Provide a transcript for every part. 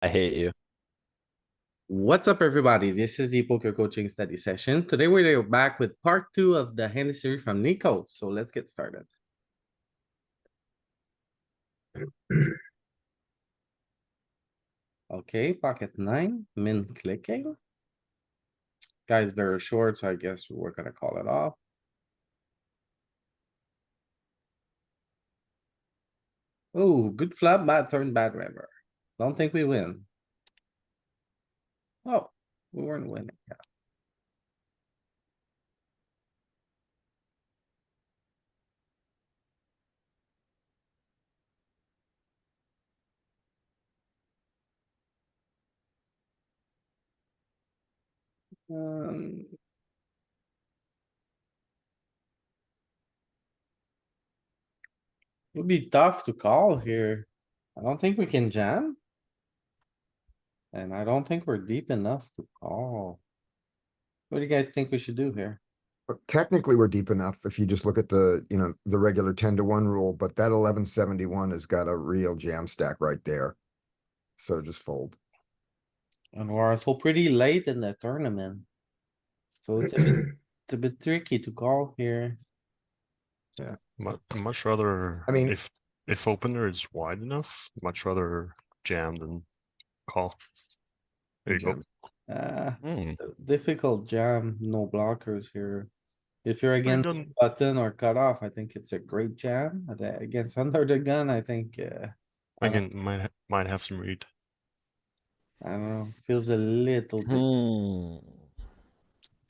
I hate you. What's up, everybody? This is the poker coaching study session. Today we're back with part two of the handy series from Nikos. So let's get started. Okay, pocket nine, min clicking. Guy's very short, so I guess we're gonna call it off. Oh, good flop, bad turn, bad river. Don't think we win. Oh, we weren't winning. Yeah. Um, it would be tough to call here. I don't think we can jam. And I don't think we're deep enough to call. What do you guys think we should do here? But technically, we're deep enough if you just look at the regular 10-1 rule, but that 1171 has got a real jam stack right there. So just fold. And we're also pretty late in the tournament. So it's a bit tricky to call here. Much rather, I mean- if opener is wide enough, much rather jam than call. There you go. Jam. Hmm, Difficult jam, no blockers here. If you're I against don't, button or cutoff, I think it's a great jam. Against under the gun, I think, I don't, might have some read. I don't know, feels a little bit,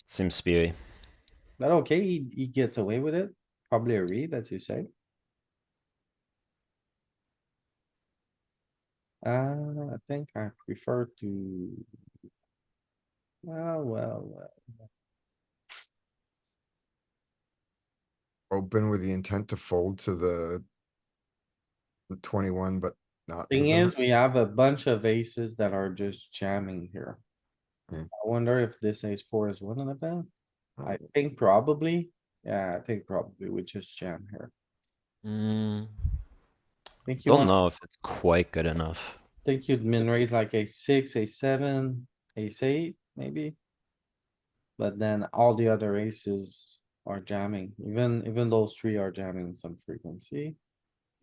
Seems spewy. but okay, he gets away with it. Probably a read, as you say. I think I prefer to. Well. Open with the intent to fold to the 21, but not to Thing the. is, we have a bunch of aces that are just jamming here. Hmm. I wonder if this ace four is one of them. I Oh. think probably. Yeah, I think probably we just jam here. Think you Don't want, know if it's quite good enough. think you'd min raise like a six, a seven, ace eight, maybe. But then all the other aces are jamming, even those three are jamming some frequency.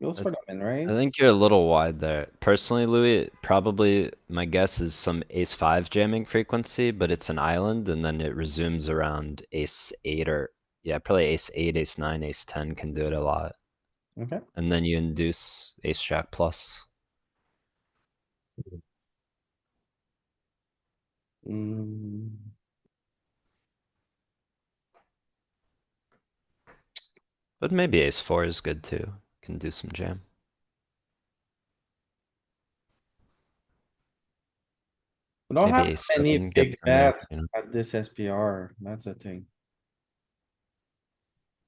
Goes for the min I raise. think you're a little wide there. Personally, Louis, probably my guess is some ace five jamming frequency, but it's an island and then it resumes around ace eight or, yeah, probably ace eight, ace nine, ace 10 can do it a lot. Okay, And then you induce ace jack plus. mm, But maybe ace four is good too. Can do some jam. we don't Maybe have ace any seven big gets in there, bets you know. at this SPR, that's the thing.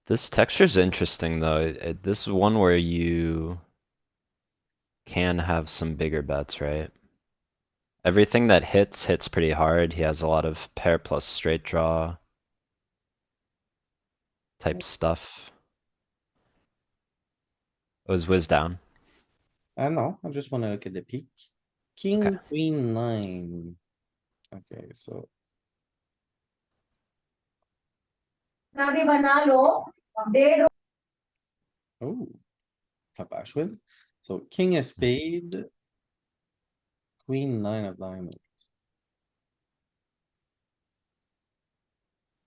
This texture's interesting though. This is one where you can have some bigger bets, right? Everything that hits pretty hard. He has a lot of pair plus straight draw type stuff. It was whiz down. I don't know, I just wanna look at the peak. Okay. King, queen, nine. Okay, so Sabi manalo, update. oh, top Ashwin. So king of spade, queen, nine of diamonds.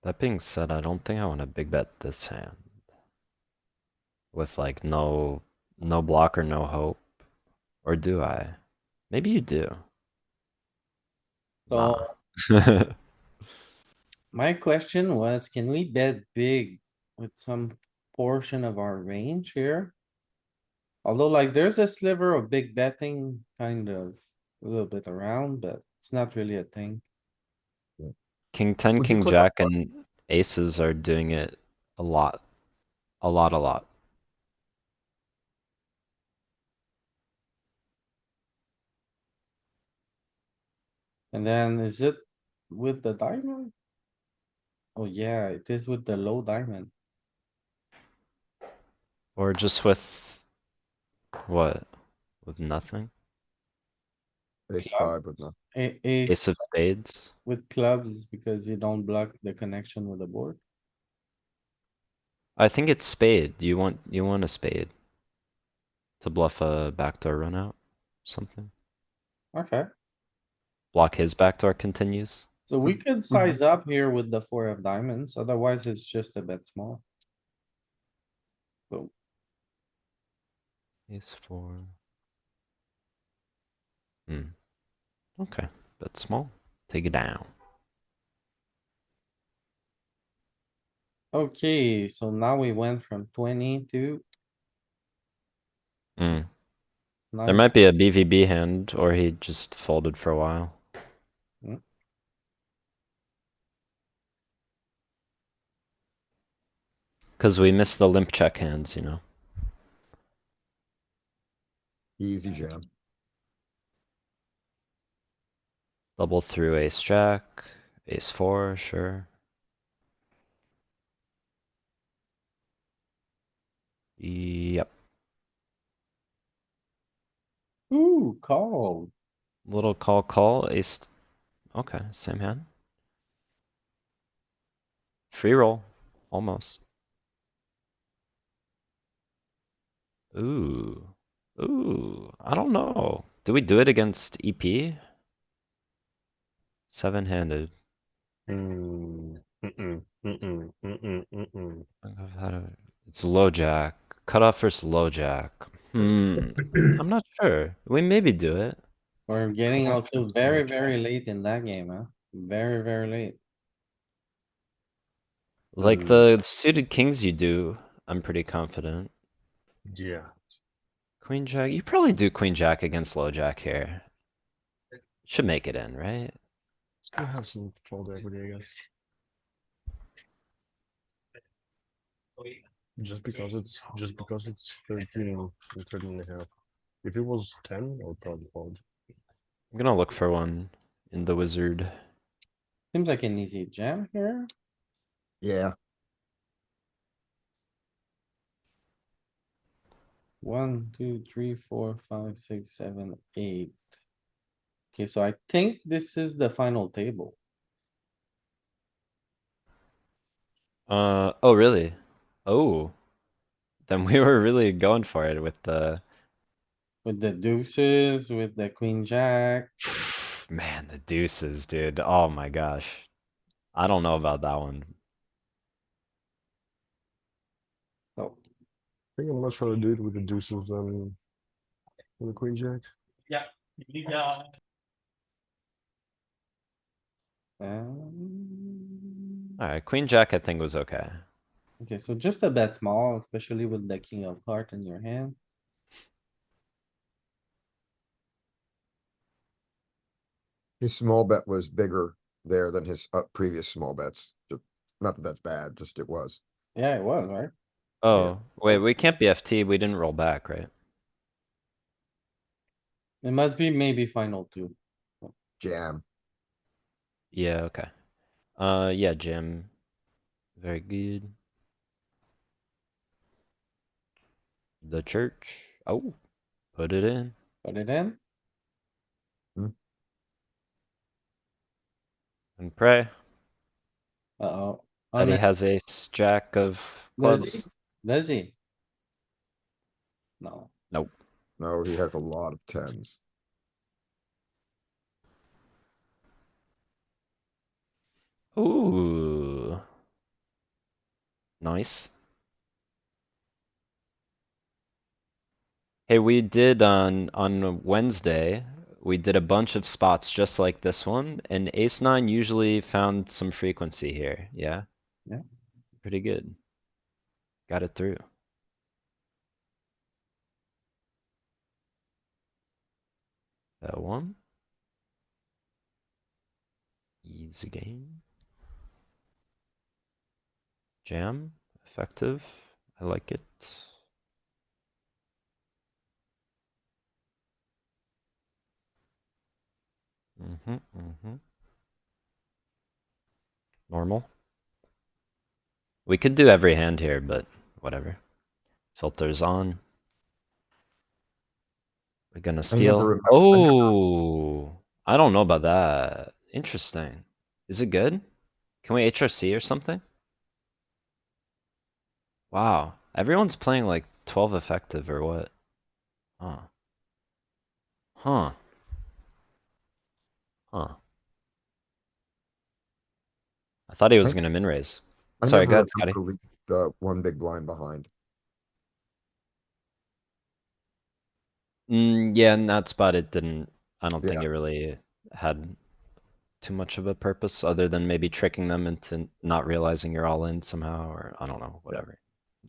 That being said, I don't think I wanna big bet this hand. With like no blocker, no hope. Or do I? Maybe you do. So Nah. my question was, can we bet big with some portion of our range here? Although like there's a sliver of big betting kind of a little bit around, but it's not really a thing. King ten, Would you king click on jack and aces are doing it a lot. A lot. And then is it with the diamond? Oh yeah, it is with the low diamond. Or just with what? With nothing? Ace Club. five with no, Ace Ace of spades. with clubs because you don't block the connection with the board. I think it's spade. You want a spade. To bluff a backdoor run out, something. Okay, Block his backdoor continues. so we could size up here with the 4 of diamonds, otherwise it's just a bit small. So Ace four. Okay, bet small. Take it down. okay, so now we went from 20 to There 9. might be a BVB hand, or he just folded for a while. Mm. Cause we missed the limp check hands, you know. easy jam. Double through ace jack, ace four, sure. Yep, Ooh, call. little call, ace, okay, same hand. Free roll, almost. Ooh, I don't know. Do we do it against EP? Seven-handed. I've had it's low jack. Cutoff versus low jack. I'm not sure. We maybe do it. We're getting Four also is very, low very jack. late in that game, huh? Very, very late. Like the suited kings you do, I'm pretty confident. Yeah. Queen jack, you probably do queen jack against low jack here. Should make it in, right? Still have some fold equity, I guess. Just because it's 13 and 13 and a half. If it was 10, I would probably fold. I'm gonna look for one in the wizard. Seems like an easy jam here. Yeah, 1, 2, 3, 4, 5, 6, 7, 8. Okay, so I think this is the final table. Oh really? Oh. Then we were really going for it with the With the deuces, with the queen jack. man, the deuces, dude. Oh my gosh. I don't know about that one. So, I think I'm much rather do it with the deuces than with the queen jack. um, Alright, queen jack I think was okay. okay, so just a bet small, especially with the king of heart in your hand. his small bet was bigger there than his previous small bets. Not that that's bad, just it was. Yeah, it was, right? Oh, wait, we can't be FT. We didn't roll back, right? It must be maybe final two. Jam. Yeah, okay. Yeah, Jim. Very good. The church. Oh, put it in. Put it in. And pray Uh-oh. that he has ace jack of Does he? clubs. Does he? No. Nope. No, he has a lot of tens. Ooh. Nice. Hey, we did on Wednesday, we did a bunch of spots just like this one, and ace nine usually found some frequency here, yeah? Yeah. Pretty good. Got it through. That one. Easy game. Jam, effective. I like it. Normal. We could do every hand here, but whatever. Filters on. We're gonna I never steal. remember. Oh, I don't know about that. Interesting. Is it good? Can we HRC or something? Wow. Everyone's playing like 12 effective or what? Huh. Huh. Huh. I thought he was gonna min raise. I Sorry, never go ahead, Scotty. remember the one big blind behind. Yeah, in that spot it didn't, I don't think Yeah. it really had too much of a purpose other than maybe tricking them into not realizing you're all in somehow, or I don't know, Yeah. whatever.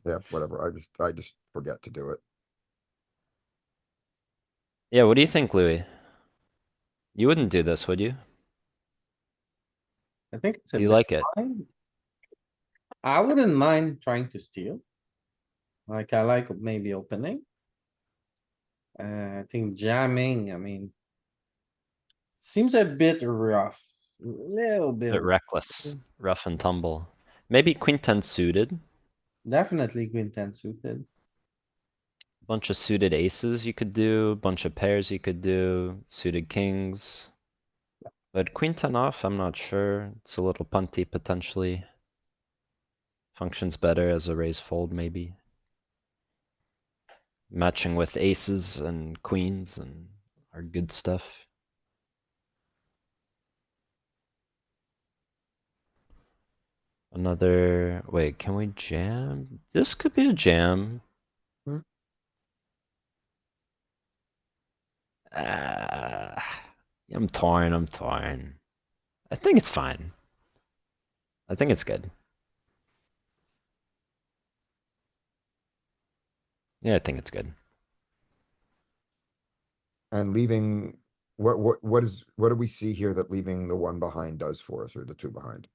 Yeah, whatever. I just forget to do it. Yeah, what do you think, Louis? You wouldn't do this, would you? I think it's a Do you bit like it? fine. I wouldn't mind trying to steal. Like I like maybe opening. I think jamming, I mean. Seems a bit rough, little bit, Bit reckless, rough and tumble. Maybe queen ten suited, definitely queen ten suited. bunch of suited aces you could do, bunch of pairs you could do, suited kings. But queen ten off, I'm not sure. It's a little punty potentially. Functions better as a raise fold maybe. Matching with aces and queens and our good stuff. Another, wait, can we jam? This could be a jam. Hmm. I'm torn, I'm torn. I think it's fine. I think it's good. Yeah, I think it's good. And leaving, what do we see here that leaving the one behind does for us, or the two behind?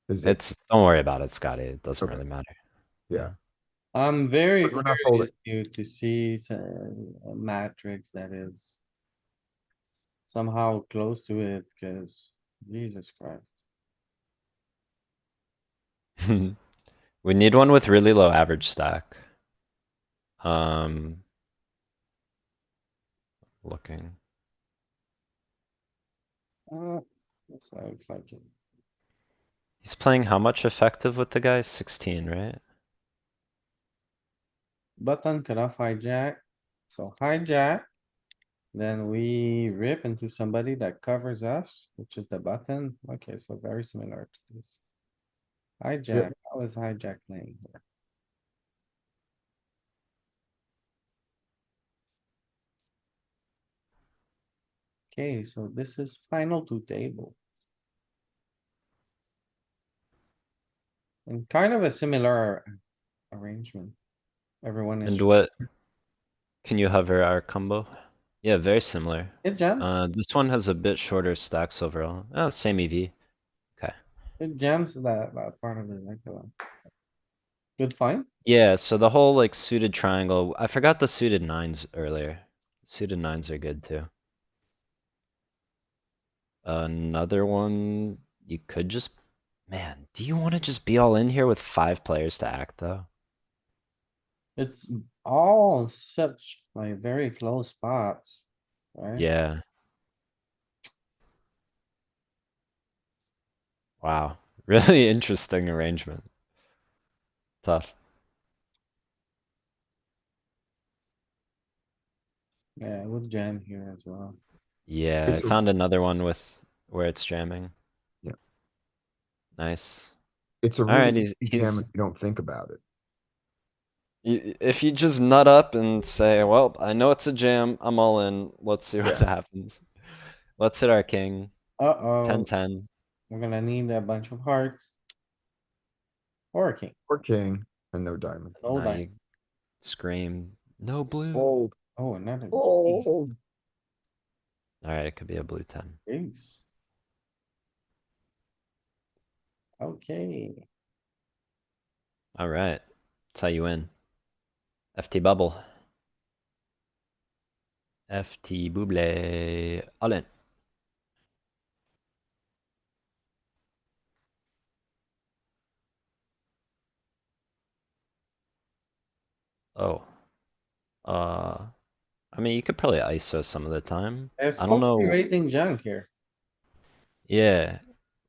Is it, Don't worry about it, Scotty. It doesn't Okay. really matter. yeah, I'm very But we're not folding. curious to see a matrix that is. Somehow close to it, cuz Jesus Christ. We need one with really low average stack. Um, looking. Looks like it. He's playing how much effective with the guy? 16, right? Button cutoff hijack. So hijack. Then we rip into somebody that covers us, which is the button. Okay, so very similar to this. Hijack, how is hijack playing here? Okay, so this is final two table. And kind of a similar arrangement. Everyone is, And what? Can you hover our combo? Yeah, very similar. it jumps, This one has a bit shorter stacks overall. Oh, same EV. Okay. it jumps that part of it, like, good find. Yeah, so the whole like suited triangle, I forgot the suited nines earlier. Suited nines are good too. Another one, you could just, man, do you want to just be all in here with 5 players to act though? It's all such like very close spots, right? Yeah. Wow. Really interesting arrangement. Tough. Yeah, with jam here as well. Yeah, I It's a, found another one with where it's jamming. Yeah. Nice. it's a Alright, really easy jam he's if you don't think about it. if you just nut up and say, well, I know it's a jam, I'm all in, let's see what Yeah. happens. Let's hit our king. 10 Uh-oh, 10. we're gonna need a bunch of hearts. Or a king, Or king and no diamond. no Now diamond. you scream, no blue. Fold, Oh, another fold. Alright, it could be a blue 10. ace. Okay, Alright. That's how you win. FT bubble. FT booble. All in. Oh. Uh. I mean, you could probably ISO some of the time. They're I don't supposed to be know. raising junk here. Yeah,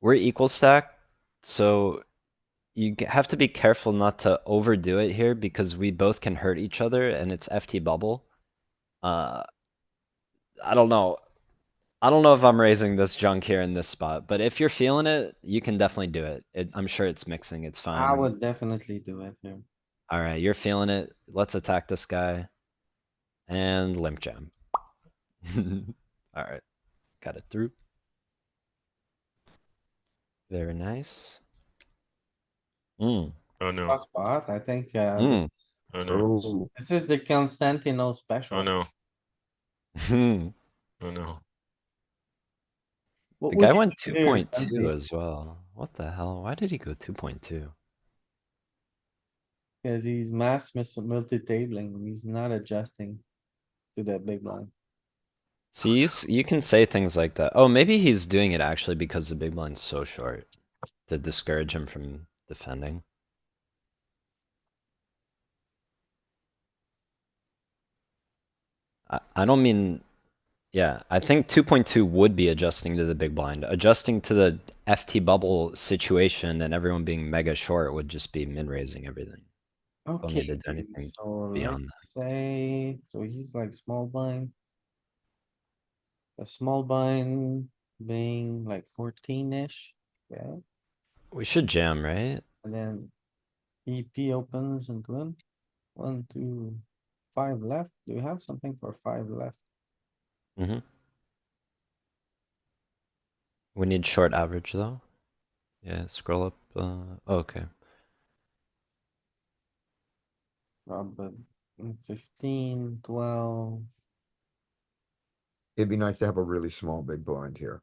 we're equal stack, so have to be careful not to overdo it here because we both can hurt each other and it's FT bubble. Uh, I don't know. I don't know if I'm raising this junk here in this spot, but if you're feeling it, you can definitely do it. I'm sure it's mixing, it's I fine. would definitely do it here. Alright, you're feeling it. Let's attack this guy. And limp jam. Alright, got it through. Very nice. Mm, Oh no, Tough spot, I think, mm. oh no, this is the Constantino oh special. no, The oh no. What would guy you went do here, 2.2 Dusty? as well. What the hell? Why did he go 2.2? Cause he's multi-tabling, he's not adjusting to the big blind. See, you can say things like that. Oh, maybe he's doing it actually because the big blind's so short to discourage him from defending. I don't mean, yeah, I think 2.2 would be adjusting to the big blind. Adjusting to the FT bubble situation and everyone being mega short would just be min raising everything. Don't need Okay, to do anything so beyond let's say, so he's like small blind. A small blind being like 14-ish, yeah, that. We should jam, right? and then EP opens into him. 1, 2, 5 left. Do you have something for 5 left? Mm-hmm. We need short average though. Yeah, scroll up. Okay. Probably 15, 12. It'd be nice to have a really small big blind here.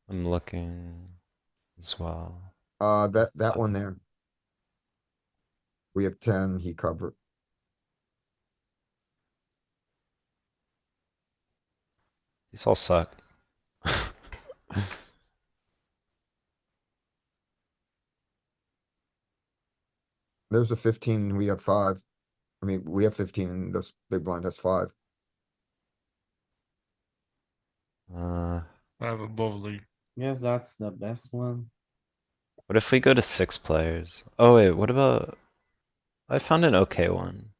I'm looking as well. That one there. We have 10, he covered. These all suck. There's a 15, we have 5. I mean, we have 15, and this big blind has 5. Uh, I have above league. Guess that's the best one. what if we go to 6 players? Oh wait, what about? I found an okay one.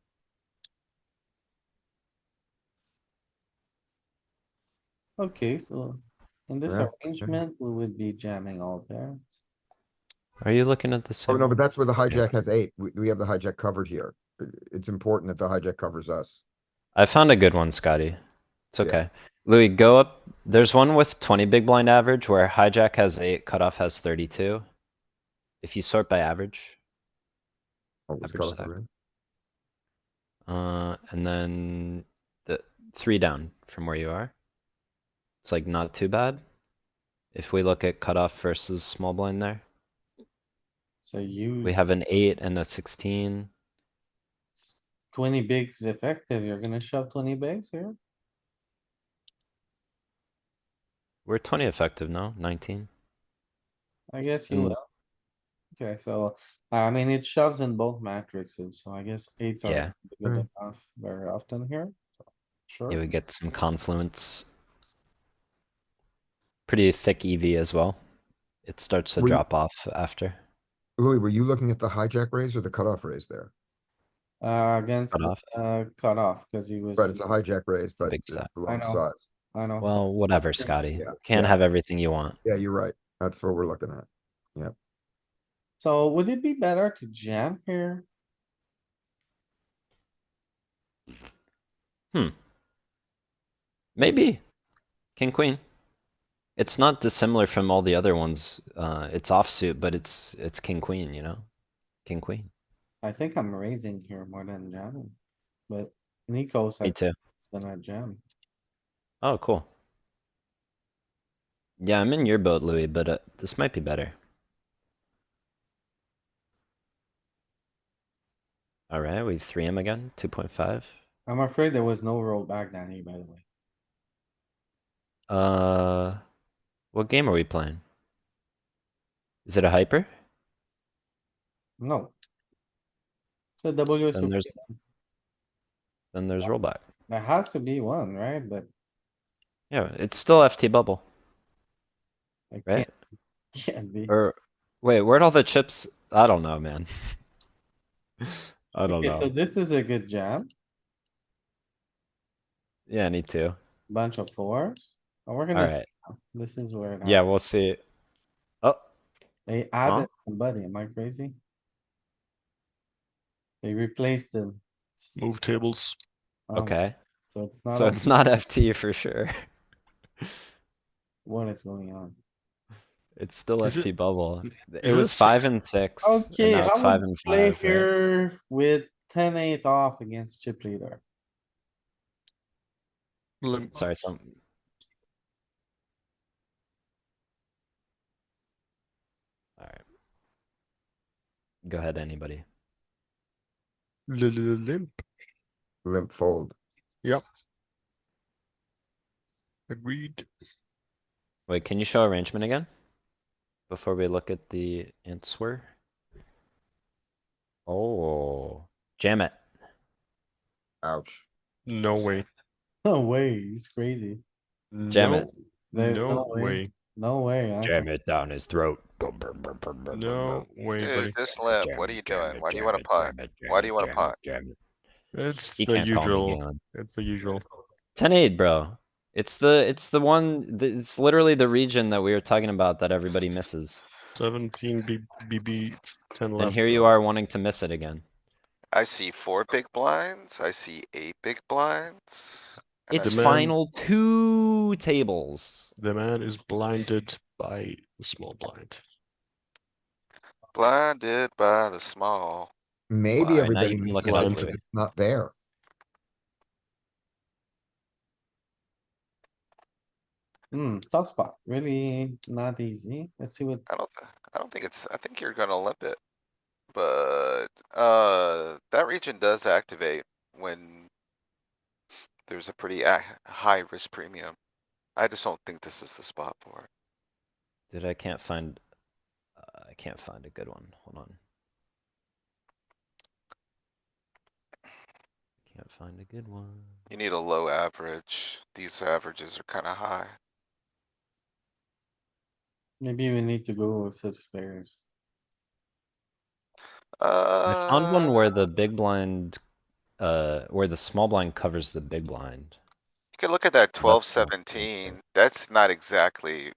Okay, so in this Yeah. arrangement, we would be jamming all there. Are you looking at the Oh, same no, but one? that's where the Yeah. hijack has 8. We have the hijack covered here. It's important that the hijack covers us. I found a good one, Scotty. It's Yeah. okay. Louis, go up. There's one with 20 big blind average where hijack has 8, cutoff has 32. If you sort by average, Oh, it was average cut off stack. already. And then the 3 down from where you are. It's like not too bad. If we look at cutoff versus small blind there, So we use have an 8 and a 16. 20 bigs effective. You're gonna shove 20 bigs here? We're 20 effective now, 19. I guess you And will. Okay, so, I mean, it shoves in both matrices, so I guess 8s are yeah, good Right. enough very often here. So, yeah, Sure, we get some confluence. Pretty thick EV as well. It starts to Were you, drop off after Louis, were you looking at the hijack raise or the cutoff raise there? against, cutoff. cut off, cause he was, Right, it's a hijack raise, It's a but big it's stack. the I wrong know, size. I know. Well, whatever, Scotty. Yeah, Can't yeah. have everything you want. Yeah, you're right. That's what we're looking at. Yep. So would it be better to jam here? Maybe. King, queen. It's not dissimilar from all the other ones. It's offsuit, but it's king, queen, you know? King, queen. I think I'm raising here more than jamming, but Nikos, I Me think too. it's gonna jam. Oh, cool. Yeah, I'm in your boat, Louis, but this might be better. Alright, we 3M again, 2.5. I'm afraid there was no rollback, Danny, by the way. What game are we playing? Is it a hyper? No. The Then WSOP, there's then there's rollback. There has to be one, right? But Yeah, it's still FT bubble, it right? can't be. Or, wait, where'd all the chips? I don't know, man. I don't Okay, so know. this is a good jam. Yeah, need to. Bunch of fours. And we're gonna, Alright, this is where it yeah, happens. we'll see. Oh, They huh? added somebody, am I crazy? They replaced the. Move tables. Okay, So it's not so on it's not FT for sure. what is going on. It's still Is it- FT bubble. It is it a was 5 six? and 6, and Okay, now it's how 5 would you and play 5, right? here with 10-8 off against chip leader? Limp. Sorry, some. Alright. Go ahead, anybody. Limp. Limp fold. Yep. Agreed. Wait, can you show arrangement again? Before we look at the answer? Oh, jam it. Ouch. No way. No way, he's crazy. Jam it. No. There's No no way. way. No way. Jam it down his throat. No way, Dude, buddy. this limp, what are you doing? Why do you wanna punt? Why do you wanna punt? It's He the can't call me usual. Galen. It's the usual. 10-8, bro. It's the one, it's literally the region that we were talking about that everybody misses. 17 BB, 10 And left. here you are wanting to miss it again. I see 4 big blinds, I see 8 big blinds. and I It's see- man- final 2 tables. The man is blinded by the small blind. Blinded by the small. Maybe Alright, now everybody you can look misses it it up, if Louis. it's not there. Tough spot, really not easy. Let's see what, I don't think it's, I think you're gonna limp it. But, that region does activate when there's a pretty high risk premium. I just don't think this is the spot for it. Dude, I can't find a good one. Hold on. Can't find a good one. You need a low average. These averages are kinda high. maybe we need to go with such pairs. I found one where the You big blind, where the small blind covers the big blind. could look at that So that's 12-17. That's not exactly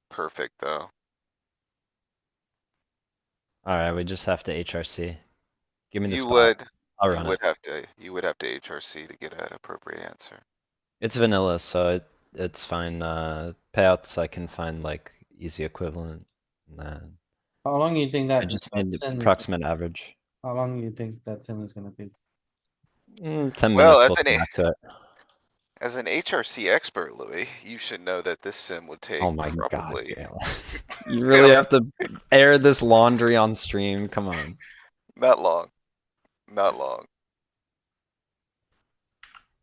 perfect, though. Alright, we just have to HRC. Give me the You spot. would, I'll you run would it. have to, you would have to HRC to get an appropriate answer. It's vanilla, so it's fine. Payouts I can find like easy equivalent. Nah, How long you think I that? just that need sim is- approximate average. How long you think that sim is gonna be? 10 Well, minutes, we'll come back to it. as an HRC expert, Louis, you should know that this sim would take Oh my god, probably. Galen. You really have to air this laundry on stream, come on. Not long. Not long.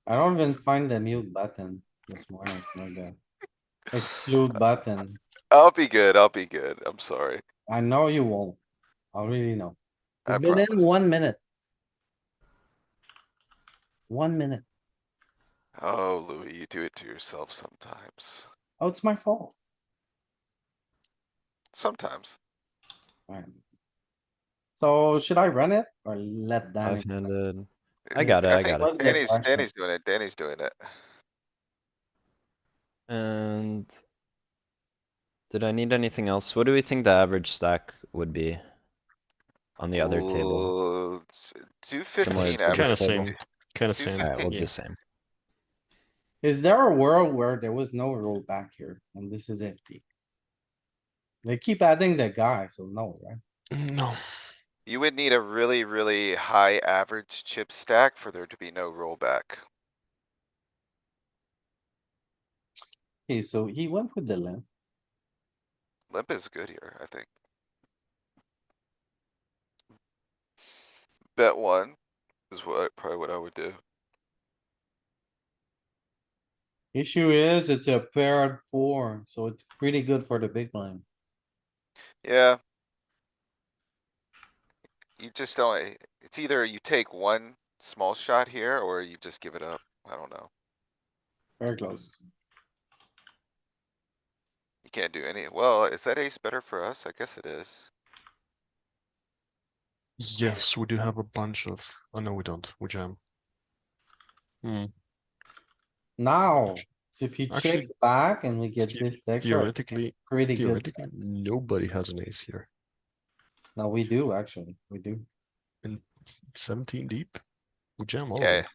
I don't even find the mute button this morning, or the exclude button. I'll be good, I'll be good. I'm sorry. I know you won't. I really know. I It's been in promise. 1 minute. 1 minute. Oh, Louis, you do it to yourself sometimes. Oh, it's my fault. Sometimes. Alright. So should I run it or let Danny? Five-handed. I got it, I got it. What's the Danny's question? doing it, Danny's doing it. And did I need anything else? What do we think the average stack would be on the other table? Ooh, Do Similar 15 to this Kinda average. table? same. Kinda same. Alright, we'll Yeah. do same. Is there a world where there was no rollback here and this is empty? They keep adding the guy, so no, right? No. You would need a really, really high average chip stack for there to be no rollback. Okay, so he went with the limp. Limp is good here, I think. Bet one is probably what I would do. Issue is it's a paired 4, so it's pretty good for the big blind. Yeah. You just don't, it's either you take one small shot here, or you just give it up? I don't know. Very close. You can't do any, well, is that ace better for us? I guess it is. Yes, we do have a bunch of. Oh no, we don't. We jam. Hmm. Now, so if you check Actually, back and we get this texture, I think theoretically, it's pretty good. nobody has an ace here. No, we do, actually, we do. And 17 deep, we jam all of Yeah, them.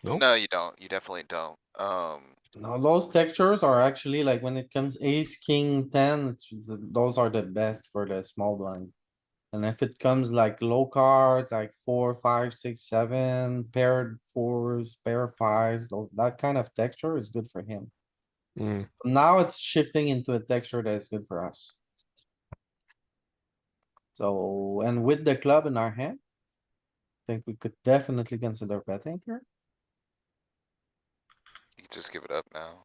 No, no, you don't. You definitely don't. No, those textures are actually like when it comes ace, king, ten, those are the best for the small blind. And if it comes like low cards, like 4, 5, 6, 7, paired fours, pair fives, that kind of texture is good for him. Hmm. Now it's shifting into a texture that is good for us. So, and with the club in our hand, I think we could definitely consider betting here. You just give it up now.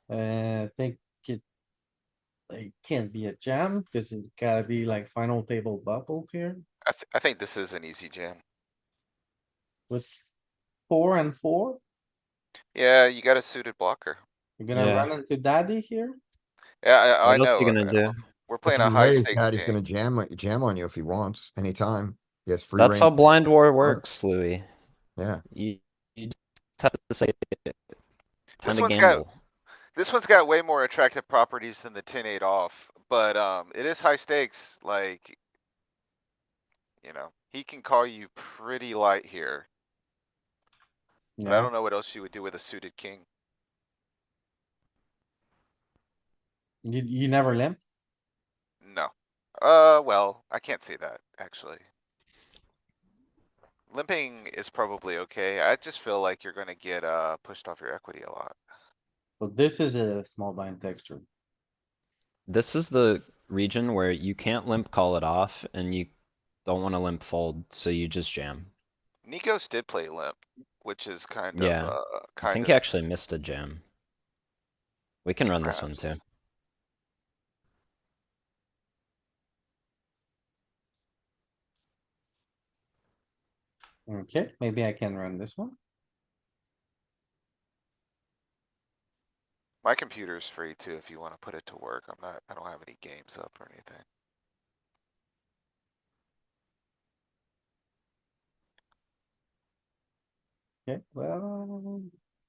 I think it can't be a jam because it's gotta be like final table bubble here I think this is an easy jam. with 4 and 4. Yeah, you got a suited blocker. You're gonna Yeah. run into daddy here. Yeah, I What else know. you gonna do? We're If playing you a high raise, stakes daddy's game. gonna jam on you if he wants, anytime. He has free That's range. how blind war Cards. works, Louis. Yeah, You just have to say, time This to one's got, gamble. this one's got way more attractive properties than the 10-8 off, but, it is high stakes, like. You know, he can call you pretty light here, but I Yeah, don't know what else you would do with a suited king. you never limp. No. Well, I can't say that, actually. Limping is probably okay. I just feel like you're gonna get, pushed off your equity a lot. So this is a small blind texture. This is the region where you can't limp call it off and you don't wanna limp fold, so you just jam. Nikos did play limp, which is Yeah, I kind think he of actually missed a jam. We can run this one perhaps. too. Okay, maybe I can run this one. My computer's free too, if you wanna put it to work. I don't have any games up or anything. Okay, well,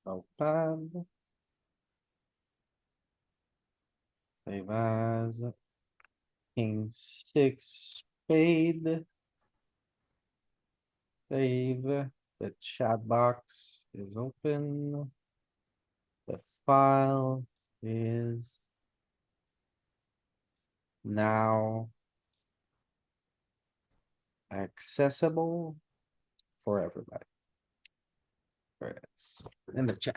no bad. Save as. King 6 spade. Save, the chat box is open. The file is now accessible for everybody. There it is, in the chat.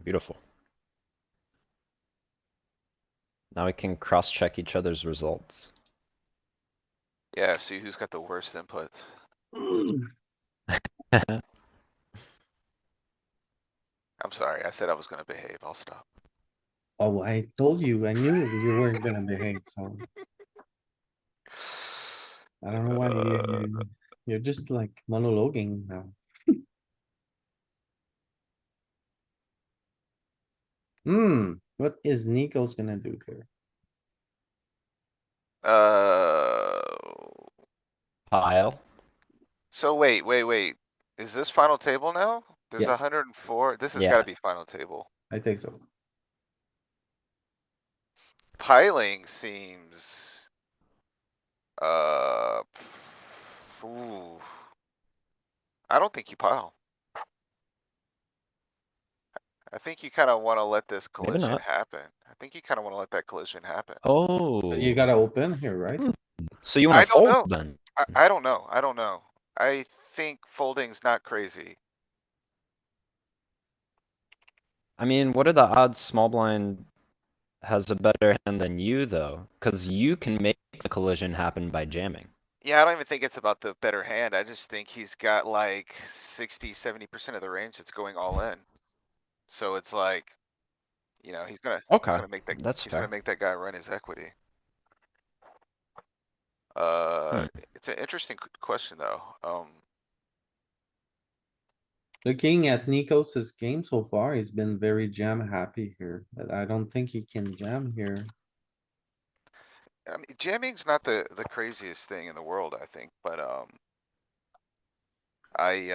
Beautiful. Now we can cross-check each other's results. Yeah, see who's got the worst inputs. I'm sorry, I said I was gonna behave. I'll stop. Oh, I told you, I knew you weren't gonna behave, so I don't know why you're just like monologuing now. What is Nikos gonna do here? Pile. So wait. Is this final table now? There's Yes. 104. This has Yeah. gotta be final table. I think so. Piling seems. Uh. Ooh. I don't think you pile. I think you kinda wanna let this Maybe collision not. happen. I think you kinda wanna let that collision happen. Oh. You gotta open here, right? So you wanna I don't fold know. then? I don't know. I don't know. I think folding's not crazy. I mean, what are the odds small blind has a better hand than you though? Cuz you can make the collision happen by jamming. Yeah, I don't even think it's about the better hand. I just think he's got like 60-70% of the range that's going all in. So it's like, he's Okay, gonna make that, that's he's gonna fair. make that guy run his equity. It's an interesting question, though. Looking at Nikos's game so far, he's been very jam happy here, but I don't think he can jam here. I mean, jamming's not the craziest thing in the world, I think, but, I,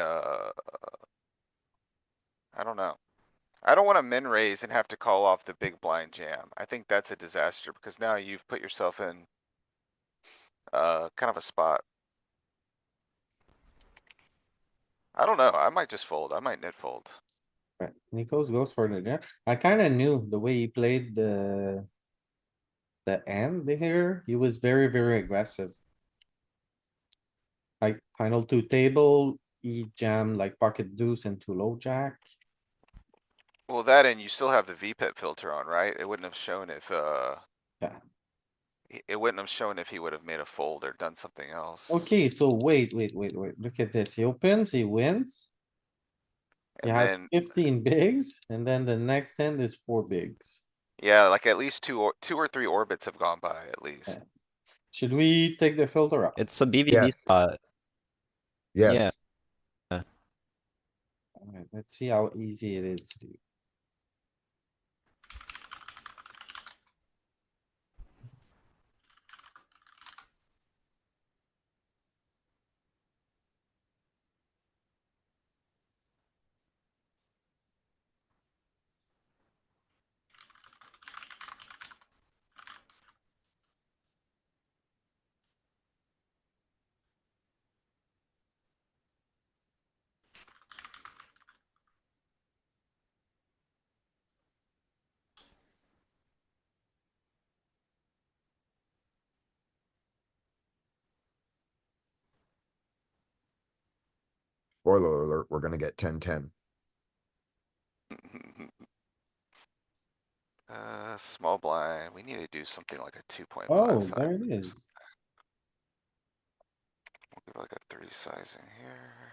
I don't know. I don't wanna min raise and have to call off the big blind jam. I think that's a disaster because now you've put yourself in, kind of a spot. I don't know. I might just fold. I might net fold. Right, Nikos goes for the jam. I kinda knew the way he played the end here, he was very, very aggressive. Like final two table, he jammed like pocket deuce into low jack. Well, that and you still have the VPET filter on, right? It wouldn't have shown if, Yeah. it wouldn't have shown if he would have made a fold or done something else. Okay, so wait, look at this. He opens, he wins. He And has then, 15 bigs and then the next hand is 4 bigs. yeah, like at least two or three orbits have gone by at least. Yeah. Should we take the filter off? It's a BVB Yes. spot. Yes, Alright, let's see how easy it is to do. spoiler alert, we're gonna get 10-10. Small blind. We need to do something like a 2.5 Oh, size. there it is. We'll give like a 3 sizing here.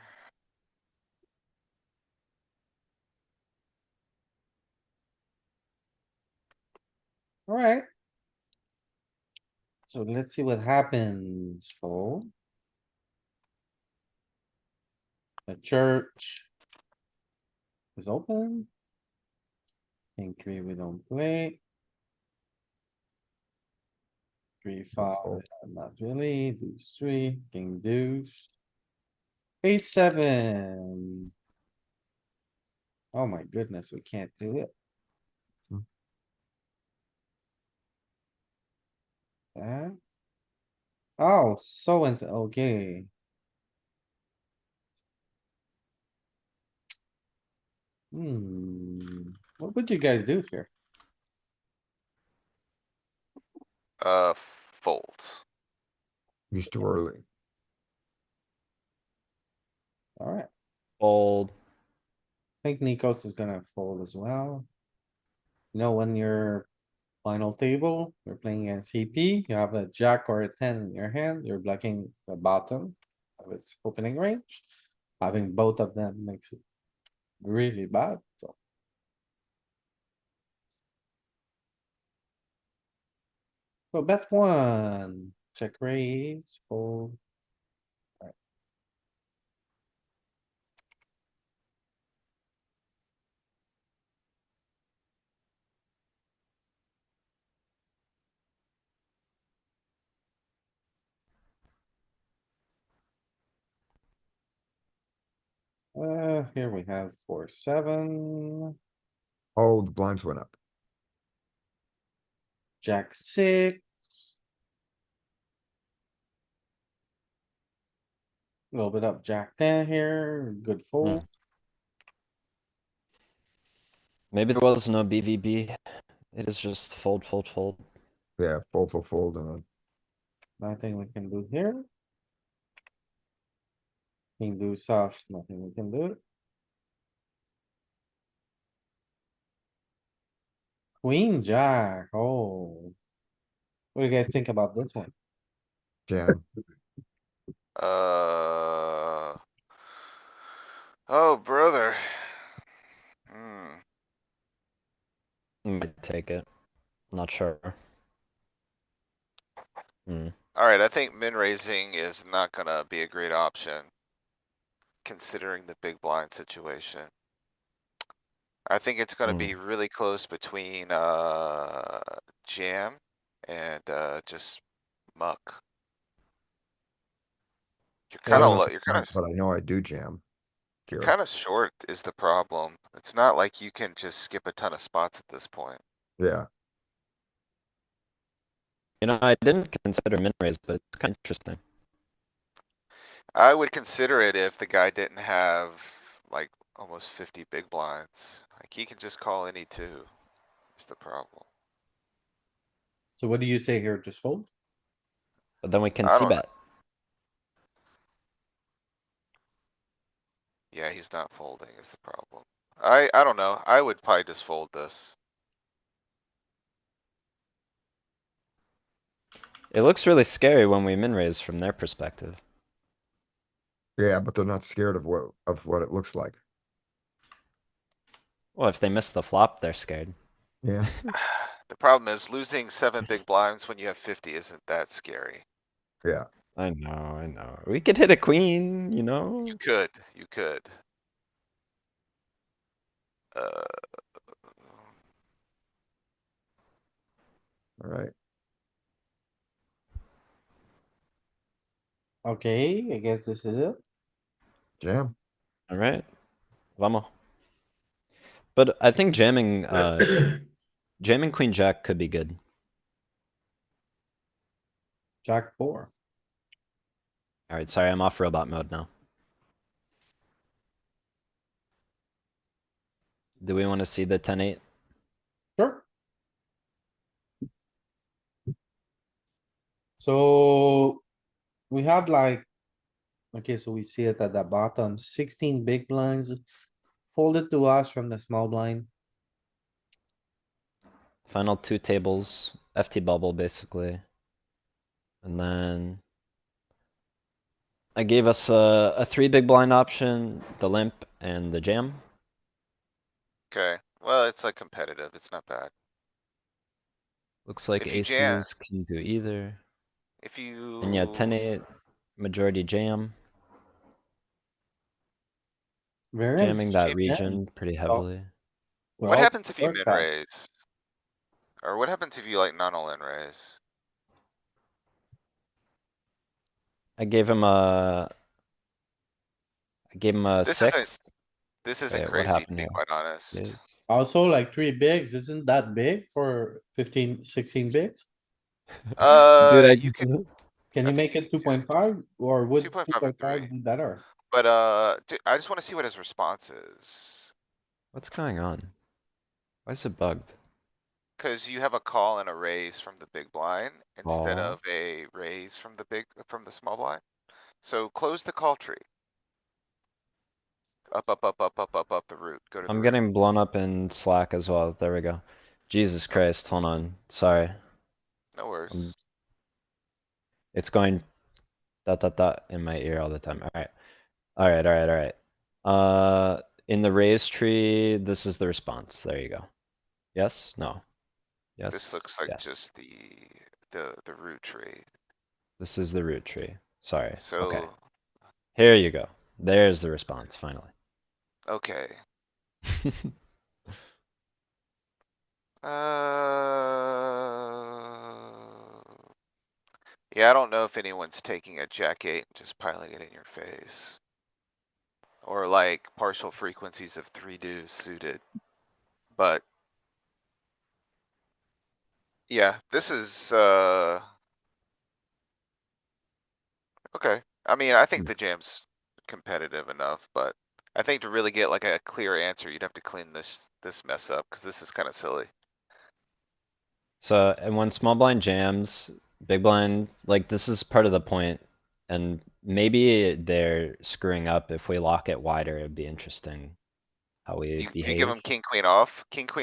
Alright. So let's see what happens, fold. The church is open. King three, we don't play. 3, 5, fold. not really, deuce three, king deuce. Ace seven. Oh my goodness, we can't do it. Hmm. Yeah. Oh, so into, okay. What would you guys do here? Fold. He's too early. Alright, Fold. I think Nikos is gonna fold as well. You know, when you're final table, you're playing against CP, you have a jack or a 10 in your hand, you're blocking the bottom of its opening range. Having both of them makes it really bad, so. So bet one, check raise, fold. Here we have 4, 7, Oh, the blinds went up. jack six. A little bit of jack ten here, good fold. Maybe there was no BVB. It is just fold, fold, fold. Yeah, fold, and Nothing we can do here. King do soft, nothing we can do. Queen jack, oh. What do you guys think about this one? jam. Uh. Oh, brother. Hmm. Might take it. Not sure. Hmm. Alright, Alright, I think min raising is not gonna be a great option. Considering the big blind situation. I think it's gonna Hmm. be really close between, jam and, just muck. You're I Okay, kinda don't know if low, it's not, but I know I do jam you're here. kinda short is the problem. It's not like you can just skip a ton of spots at this point. Yeah, You know, I didn't consider min raise, but it's kind of interesting. I would consider it if the guy didn't have like almost 50 big blinds. Like he can just call any two, is the problem. so what do you say here? Just fold? But then we can I see don't know. bet. Yeah, he's not folding is the problem. I don't know. I would probably just fold this. It looks really scary when we min raise from their perspective. yeah, but they're not scared of what it looks like. Well, if they miss the flop, they're scared. Yeah, The problem is losing 7 big blinds when you have 50 isn't that scary. yeah. I know, I know. We could hit a queen, you You know? could, you could. Uh, All right. Okay, I guess this is it. Jam. Alright, vamos. But I think jamming queen jack could be good. Jack four. Alright, sorry, I'm off robot mode now. Do we wanna see the 10-8? Sure. So we have like, okay, so we see it at the bottom, 16 big blinds folded to us from the small blind. Final two tables, FT bubble basically. And then I gave us a 3 big blind option, the limp and the jam. okay, well, it's like competitive. It's not bad. Looks like If you jam, aces can do either. if And yeah, you, 10-8, majority jam, Very jamming that interesting hand. region pretty Oh, heavily. what well, happens if you work min that. raise? Or what happens if you like non all in raise? I gave him a This isn't, 6. this isn't Wait, what crazy to happened be here? quite honest. Is- Also like 3 bigs, isn't that big for 15, 16 bigs? Dude, I You could, Can I you think make you it could do 2.5 or would 2.5 and 2.5 3. be better? But, I just wanna see what his response is. What's going on? Why is it bugged? Cause you have a call and a raise from the big blind instead Call. of a raise from from the small blind. So close the call tree. Up the root, go to the I'm root. getting blown up in Slack as well. There we go. Jesus Oh, Christ, hold on. Sorry. no worries. It's going dot dot dot in my ear all the time. Alright. Alright, alright, alright. In the raise tree, this is the response. There you go. Yes? No. This Yes? looks like Yes. just the root tree. This is the root tree. Sorry. Okay. So, Here you go. There's the response, finally. okay. Uh. Yeah, I don't know if anyone's taking a jack eight and just piling it in your face. Or like partial frequencies of 3 deuce suited. But. Yeah, this is, okay. I mean, I think Hmm. the jam's competitive enough, but I think to really get like a clear answer, you'd have to clean this mess up, cuz this is kinda silly. So, and when small blind jams, big blind, like this is part of the point, and maybe they're screwing up. If we lock it wider, it'd be interesting how we You give behave. him king queen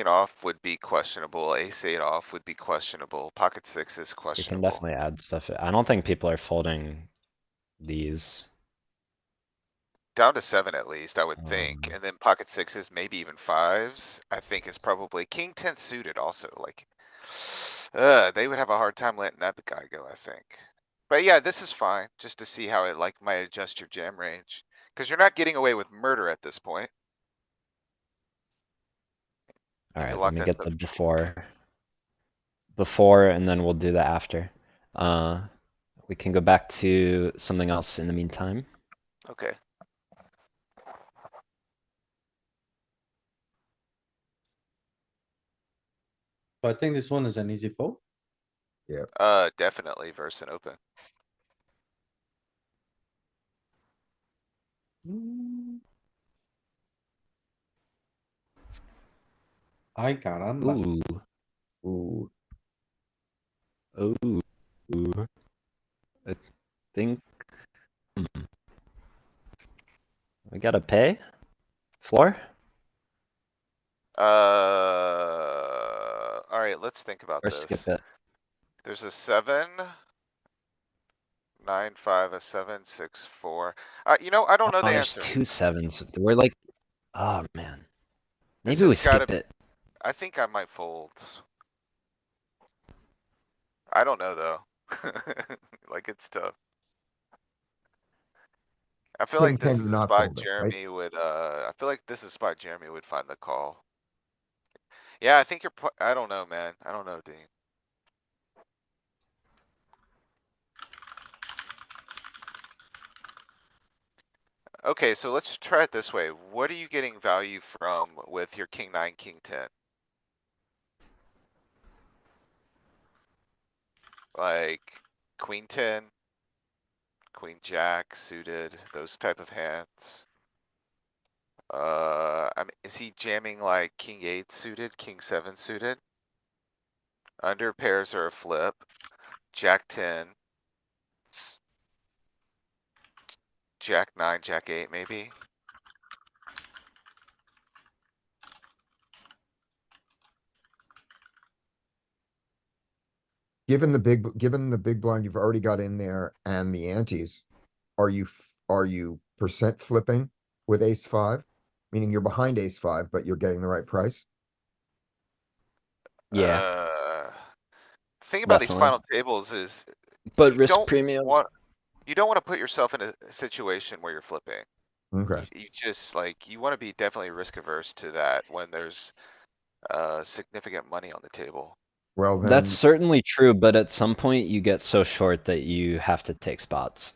off would be questionable, ace eight off would be questionable, pocket six is We can questionable. definitely add stuff. I don't think people are folding these. Down to 7 at least, I would think, Um, and then pocket sixes, maybe even fives, I think is probably king 10 suited also, like. They would have a hard time letting that guy go, I think. But yeah, this is fine, just to see how it like might adjust your jam range. Cause you're not getting away with murder at this point. You can Alright, let lock me that get stuff the pretty. before and then we'll do the after. We can go back to something else in the meantime. Okay, So I think this one is an easy fold. definitely versus an open. Hmm. Ay, caramba. Ooh, Ooh, ooh. I think. We gotta pay? Floor? Alright, let's think about Or skip this. it? There's a 7, 9, 5, a 7, 6, 4. You know, I don't know Oh, the there's answer. two sevens. We're like, oh man. This Maybe we has gotta, skip it. I think I might fold. I don't know though. Like, it's tough. I feel king like this ten, is you're a not spot folding, right? Jeremy would, I feel like this is a spot Jeremy would find the call. Yeah, I think I don't know, man. I don't know, Dean. Okay, so let's try it this way. What are you getting value from with your king nine, king 10? Like queen 10, queen jack suited, those type of hands. I mean, is he jamming like king 8 suited, king 7 suited? Under pairs are a flip, jack 10. Jack 9, jack 8 maybe? Given the big blind you've already got in there and the antes, are you percent flipping with ace five? Meaning you're behind ace five, but you're getting the right price? Yeah, Uh, thing about these definitely. final tables is But you risk don't premium. want, you don't wanna put yourself in a situation where you're flipping. Okay, You just like, you wanna be definitely risk averse to that when there's significant money on the table. well That's then, certainly true, but at some point you get so short that you have to take spots.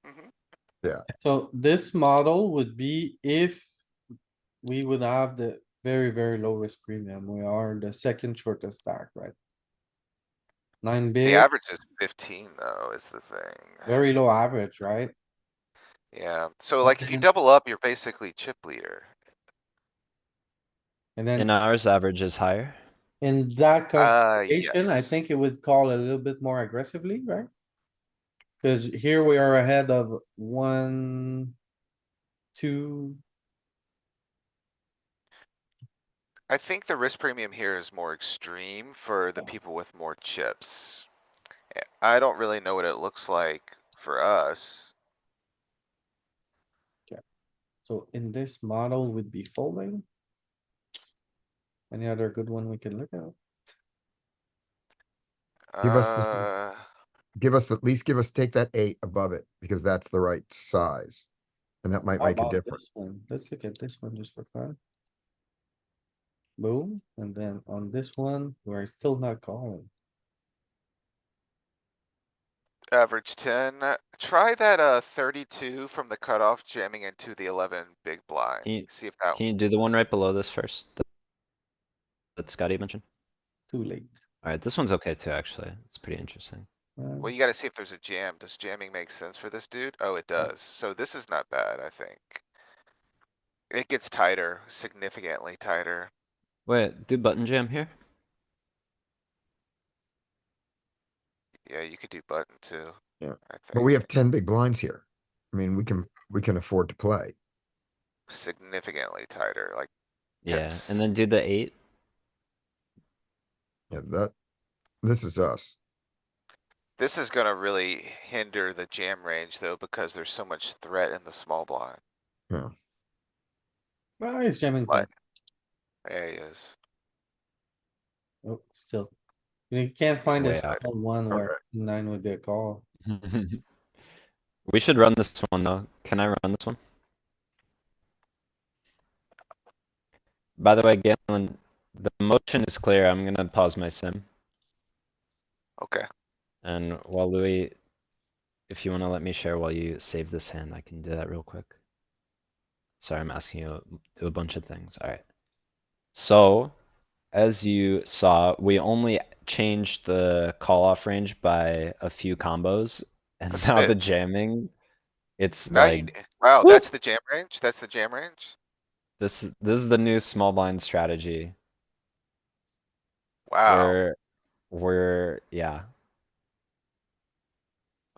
Mhm. yeah, So this model would be if we would have the very, very low risk premium. We are the second shortest stack, right? Nine The big, average is 15 though, is the thing. very low average, right? Yeah, so like if you And double up, you're basically chip leader. and And then ours average is higher. in that configuration, I Yes. think it would call a little bit more aggressively, right? Cause here we are ahead of 1, 2. I think the risk premium here is more extreme for the people with more chips. I don't really know what it looks like for us. So in this model would be folding. Any other good one we can look at? give us, Uh, at least give us, take that eight above it, because that's the right size. And that might How make a about difference. this one? Let's look at this one just for fun. Boom, and then on this one, we're still not calling. average 10. Try that 32 from the cutoff jamming into the 11 big blind. Can you, See if that, can you do the one right below this first? That Scotty mentioned? Too late. Alright, this one's okay too, actually. It's pretty interesting. well, you gotta see if there's a jam. Does jamming make sense for this dude? Oh, it does. So this is not bad, I think. It gets tighter, significantly tighter. Wait, do button jam here? Yeah, you could do button too. Yeah. I But we think have 10 big blinds here. I mean, we can afford to play. significantly tighter, like Yeah, pips. and then do the 8. Yeah, this is us. This is gonna really hinder the jam range though, because there's so much threat in the small blind. Yeah, Well, he's jamming But, ten. there he is. Oh, still. You can't find a Way up. single one where Okay. king nine would be a call. We should run this one though. Can I run this one? By the way, Galen, the motion is clear. I'm gonna pause my sim. Okay, And while Louis, if you wanna let me share while you save this hand, I can do that real quick. Sorry, I'm asking you to do a bunch of things. Alright. So, as you saw, we only changed the call off range by a few combos. And a now the smidge. jamming, it's Now you, like, wow, whoop! that's the jam range? That's the jam range? This is the new small blind strategy. Wow. We're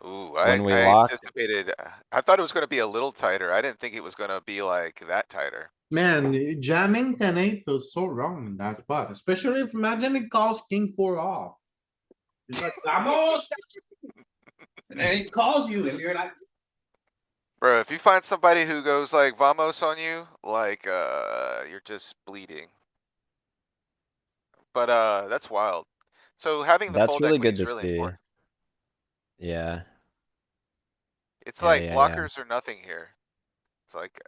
Ooh, when we I lock, anticipated, I thought it was gonna be a little tighter. I didn't think it was gonna be like that tighter. Man, jamming 10-8 feels so wrong in that spot, especially if imagine it calls king four off. It's like, vamos! And then it calls you and you're like, Bro, if you find somebody who goes like vamos on you, like, you're just bleeding. But, that's wild. So having the that's fold really equity good is to really see. important. Yeah, It's yeah, like yeah, yeah. blockers are nothing here. It's like,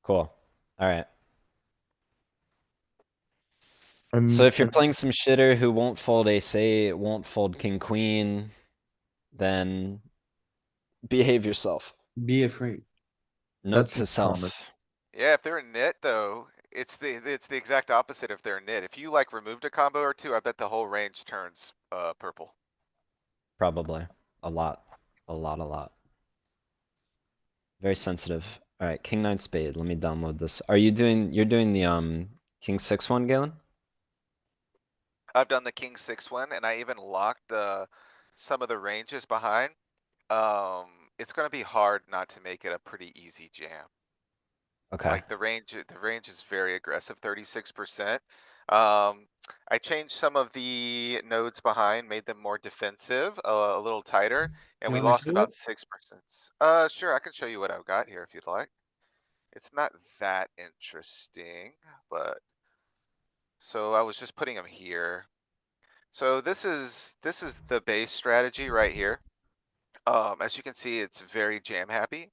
Cool. Alright. So And, if you're playing some shitter who won't fold ace eight, won't fold king queen, then behave yourself. be afraid. Note that's to the common. self, yeah, if they're a nit though, it's the exact opposite if they're a nit. If you like removed a combo or two, I bet the whole range turns, purple. probably. A lot. A lot, a lot. Very sensitive. Alright, king nine spade. Let me download this. You're doing the, king six one, Galen? I've done the king six one and I even locked, some of the ranges behind. Um, it's gonna be hard not to make it a pretty easy jam. Okay. Like the range is very aggressive, 36%. I changed some of the nodes behind, made them more defensive, a little tighter, and You we wanna lost show it? about 6%. Sure, I can show you what I've got here if you'd like. It's not that interesting, but. So I was just putting them here. So this is the base strategy right here. As you can see, it's very jam happy.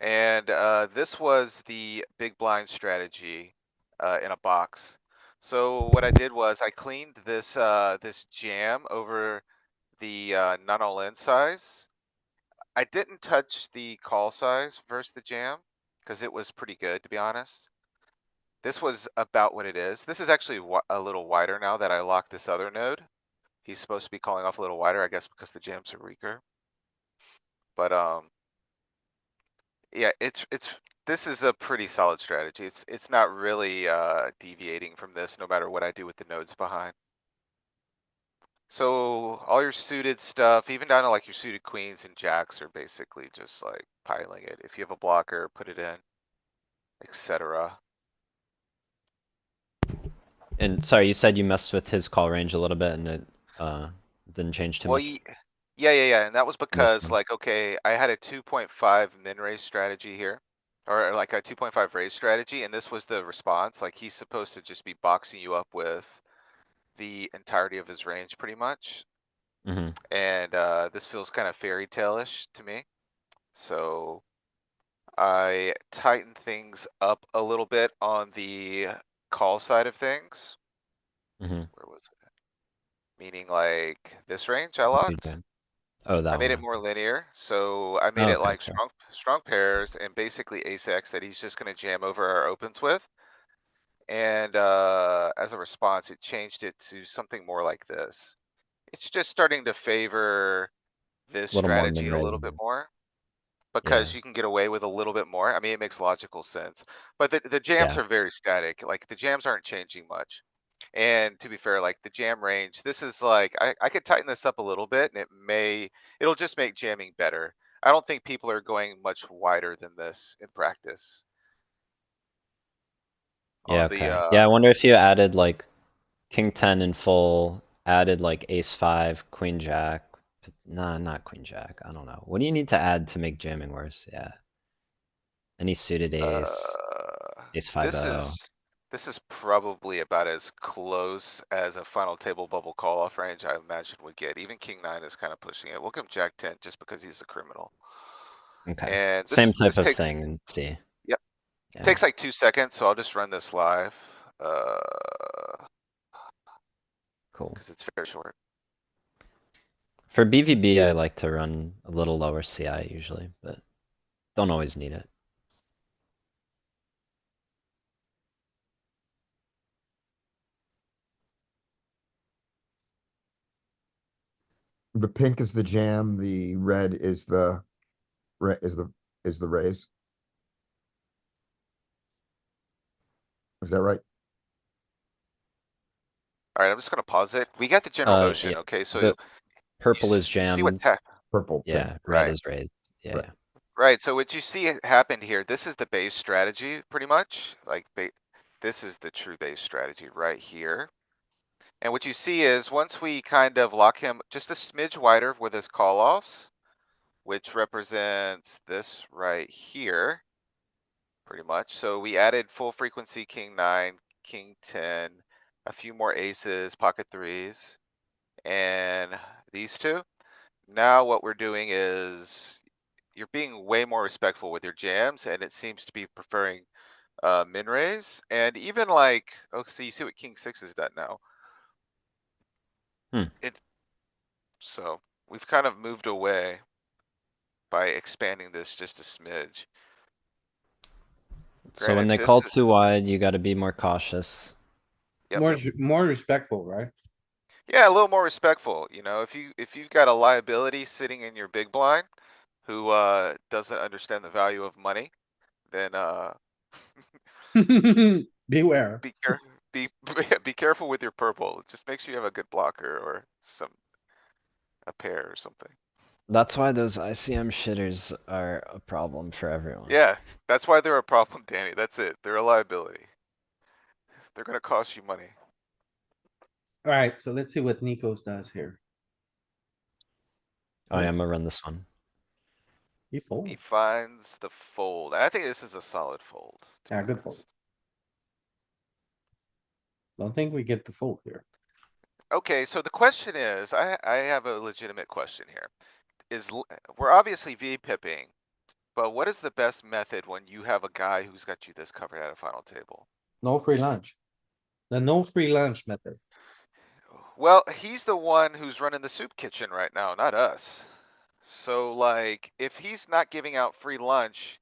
And this was the big blind strategy in a box. So what I did was I cleaned this this jam over the not all in size. I didn't touch the call size versus the jam because it was pretty good, to be honest. This was about what it is. This is actually a little wider now that I locked this other node. He's supposed to be calling off a little wider, I guess, because the jams are weaker. But yeah, this is a pretty solid strategy. It's not really deviating from this no matter what I do with the nodes behind. So all your suited stuff, even down to like your suited queens and jacks are basically just like piling it. If you have a blocker, put it in, etc. And sorry, you said you messed with his call range a little bit and it, didn't change too Well, much? yeah, and that was Nice because one. like, okay, I had a 2.5 min raise strategy here. Or like a 2.5 raise strategy, and this was the response, like he's supposed to just be boxing you up with the entirety of his range pretty much. Mm-hmm. And this feels kind of fairy tale-ish to me. So I tightened things up a little bit on the call side of things. Mm-hmm. Where was it? Meaning like this range I locked. Oh, I that made one. it more linear, so I made Oh, it okay, like okay. strong pairs and basically ace X that he's just gonna jam over our opens with. And as a response, it changed it to something more like this. It's just starting to favor this Little more strategy min a little bit raising. more. Yeah, Because you can get away with a little bit more. I mean, it makes logical sense. But the jams yeah, are very static, like the jams aren't changing much. And to be fair, like the jam range, this is like, I could tighten this up a little bit and it'll just make jamming better. I don't think people are going much wider than this in practice. yeah, On the, okay. Yeah, I wonder if you added like king ten in full, added like ace five, queen jack. Nah, not queen jack. I don't know. What do you need to add to make jamming worse? Yeah. Any suited ace, ace five this oh. is, This is probably about as close as a final table bubble call off range I imagine would get. Even king nine is kind of pushing it. We'll give him jack ten just because he's a criminal. Okay, And same this type of takes, thing and see. Yep. Yeah, takes like 2 seconds, so I'll just run this live. cool. Cause it's very short. For BVB, I like to run a little lower CI usually, but don't always need it. The pink is the jam, the red is the, is the raise. Is that right? Alright, I'm just gonna pause it. We got the general notion, Yeah, okay? So the purple is you see what jammed, Purple, pink. yeah, red right, is raised, yeah, Right. yeah. right. So what you see happened here, this is the base strategy, pretty much. Like, this is the true base strategy right here. And what you see is once we kind of lock him just a smidge wider with his call offs, which represents this right here. Pretty much. So we added full frequency king nine, king ten, a few more aces, pocket threes, and these two. Now what we're doing is you're being way more respectful with your jams, and it seems to be preferring min raise. And even like, oh, so you see what king six has done now. Hmm. So we've kind of moved away by expanding this just a smidge. So when Granted, they this call is, too wide, you gotta be more cautious. yep. More respectful, right? Yeah, a little more respectful, you know, if you've got a liability sitting in your big blind who doesn't understand the value of money, then Beware. be care be be careful with your purple. Just make sure you have a good blocker or a pair or something. That's why those ICM shitters are a problem for everyone. Yeah, that's why they're a problem, Danny. That's it. They're a liability. They're gonna cost you money. Alright, so let's see what Nikos does here. Oh yeah, I'm gonna run this one. He He fold. finds the fold. I think this is a solid fold, to Yeah, be good fold. honest. Don't think we get to fold here. Okay, so the question is, I have a legitimate question here. We're obviously V-pipping, but what is the best method when you have a guy who's got you this covered at a final table? No free lunch. The no free lunch method. Well, he's the one who's running the soup kitchen right now, not us. So like, if he's not giving out free lunch,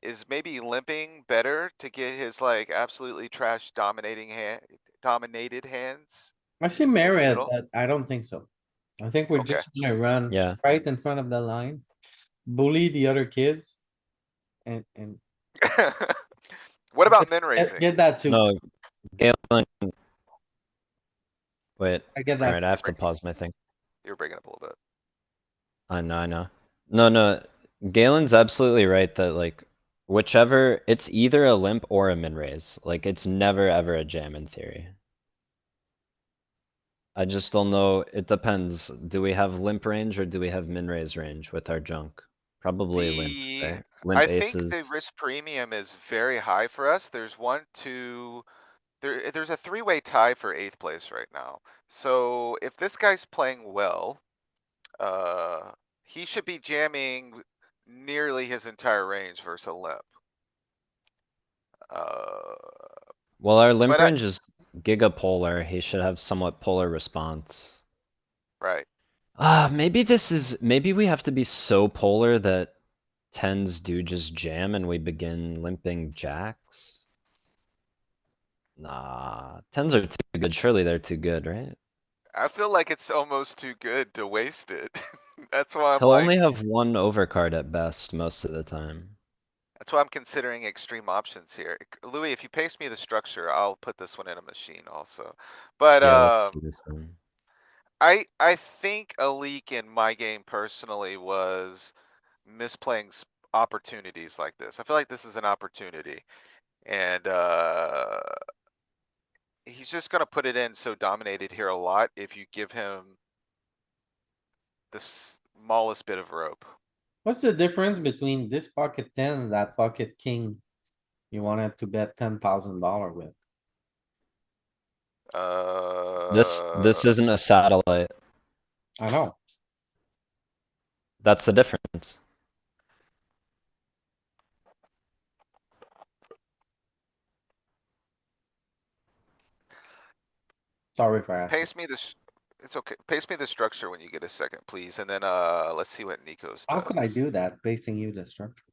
is maybe limping better to get his like absolutely trash dominated hands I see in the merit, middle? but I don't think so. I think we're Okay. just gonna run Yeah. right in front of the line. Bully the other kids. And What about min raising? get that soup. No, Galen. Wait, I get that. alright, I have to pause my thing. You're breaking up a little bit. I know, I know. No, Galen's absolutely right that like, whichever, it's either a limp or a min raise. Like, it's never ever a jam in theory. I just don't know, it depends. Do we have limp range or do we have min raise range with our junk? Probably limp, right? Limp I think aces. the risk premium is very high for us. There's there's a three-way tie for eighth place right now. So if this guy's playing well, he should be jamming nearly his entire range versus a limp. Uh, Well, our limp but range is gigapolar. He should have somewhat polar response. right. Maybe we have to be so polar that tens do just jam and we begin limping jacks? Nah, tens are too good. Surely they're too good, right? I feel like it's almost too good to waste it. That's why I'm He'll like, only have one overcard at best most of the time. that's why I'm considering extreme options here. Louis, if you paste me the structure, I'll put this one in a machine also. But, Yeah, let's do this one. I think a leak in my game personally was misplaying opportunities like this. I feel like this is an opportunity. And, he's just gonna put it in so dominated here a lot if you give him the smallest bit of rope. What's the difference between this pocket ten and that pocket king? You wanted to bet $10,000 with. This isn't a satellite. I know. That's the difference. Sorry for asking. Paste me this, it's okay. Paste me the structure when you get a second, please. And then, let's see what Nikos How could I does. do that? Pasting you the structure.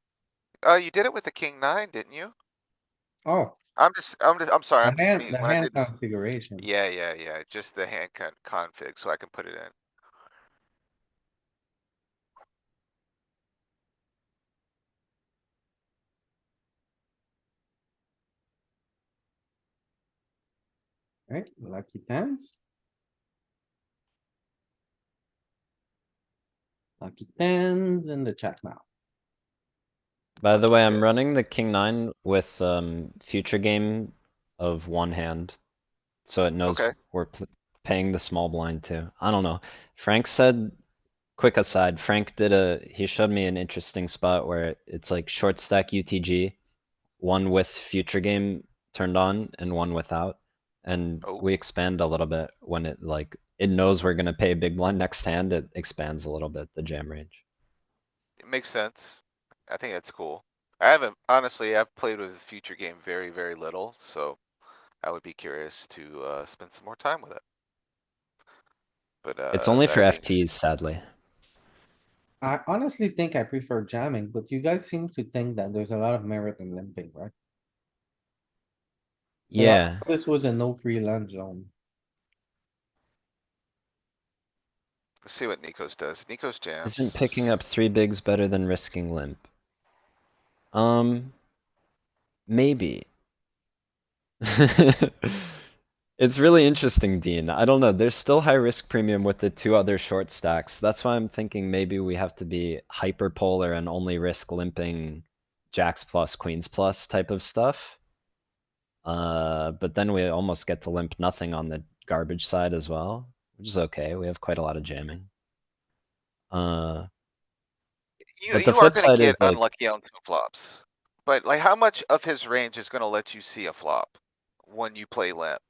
You did it with the king nine, didn't you? Oh, I'm sorry, I'm just the mean, when I hand say this. configuration. Yeah, just the hand config, so I can put it in. Right, lucky tens. Lucky tens in the chat now. By the Lucky way, I'm dip. running the king nine with future game of one hand. So it knows Okay, we're paying the small blind too. I don't know. Frank said, quick aside, he showed me an interesting spot where it's like short stack UTG, one with future game turned on and one without. And oh, we expand a little bit when it knows we're gonna pay big blind next hand, it expands a little bit, the jam range. it makes sense. I think that's cool. I haven't, honestly, I've played with the future game very, very little, so I would be curious to, spend some more time with it. But, It's only for that being, FTs, sadly. I honestly think I prefer jamming, but you guys seem to think that there's a lot of merit in limping, right? Like, I Yeah, thought this was a no free lunch zone. let's see what Nikos does. Nikos isn't jams. picking up three bigs better than risking limp? Maybe. It's really interesting, Dean. I don't know. There's still high risk premium with the two other short stacks. That's why I'm thinking maybe we have to be hyperpolar and only risk limping jacks plus queens plus type of stuff. But then we almost get to limp nothing on the garbage side as well, which is okay. We have quite a lot of jamming. Uh, but the You are flip gonna side is get like unlucky on some flops. But like, how much of his range is gonna let you see a flop when you play limp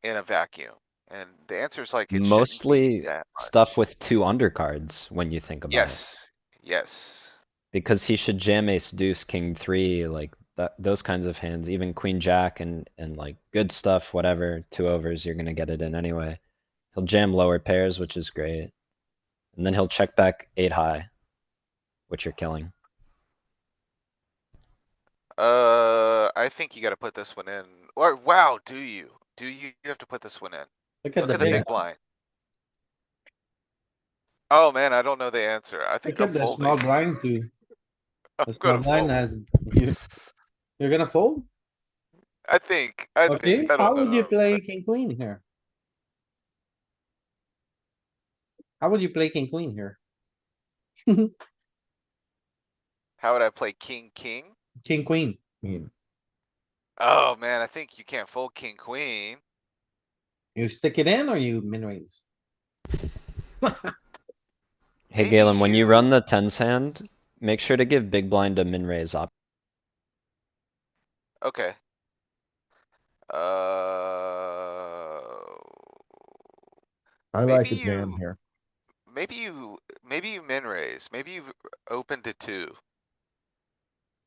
in a vacuum? And the answer is like, it shouldn't be mostly that stuff much. with two undercards when you think about it. Yes, yes. Because he should jam ace deuce king three, like that, those kinds of hands, even queen jack and like good stuff, whatever, two overs, you're gonna get it in anyway. He'll jam lower pairs, which is great. And then he'll check back eight high, which you're killing. I think you gotta put this one in. Or, wow, do you? Do you have to put this one in? Look at Look the at the big, Yeah. big blind. Oh, man, I don't know the answer. I think look I'm at the small folding. blind too. I'm The small gonna blind fold. has, you're gonna fold? I think, Okay, I don't how would you know. play king queen here? How would you play king queen here? How would I play king, king? King queen. Oh, man, I think you can't fold king, queen. You stick it in or you min raise? Hey Maybe Galen, when you run you, the tens hand, make sure to give big blind a min raise op. okay. Uh, I maybe like a jam you, here. maybe you min raise, maybe you open to two.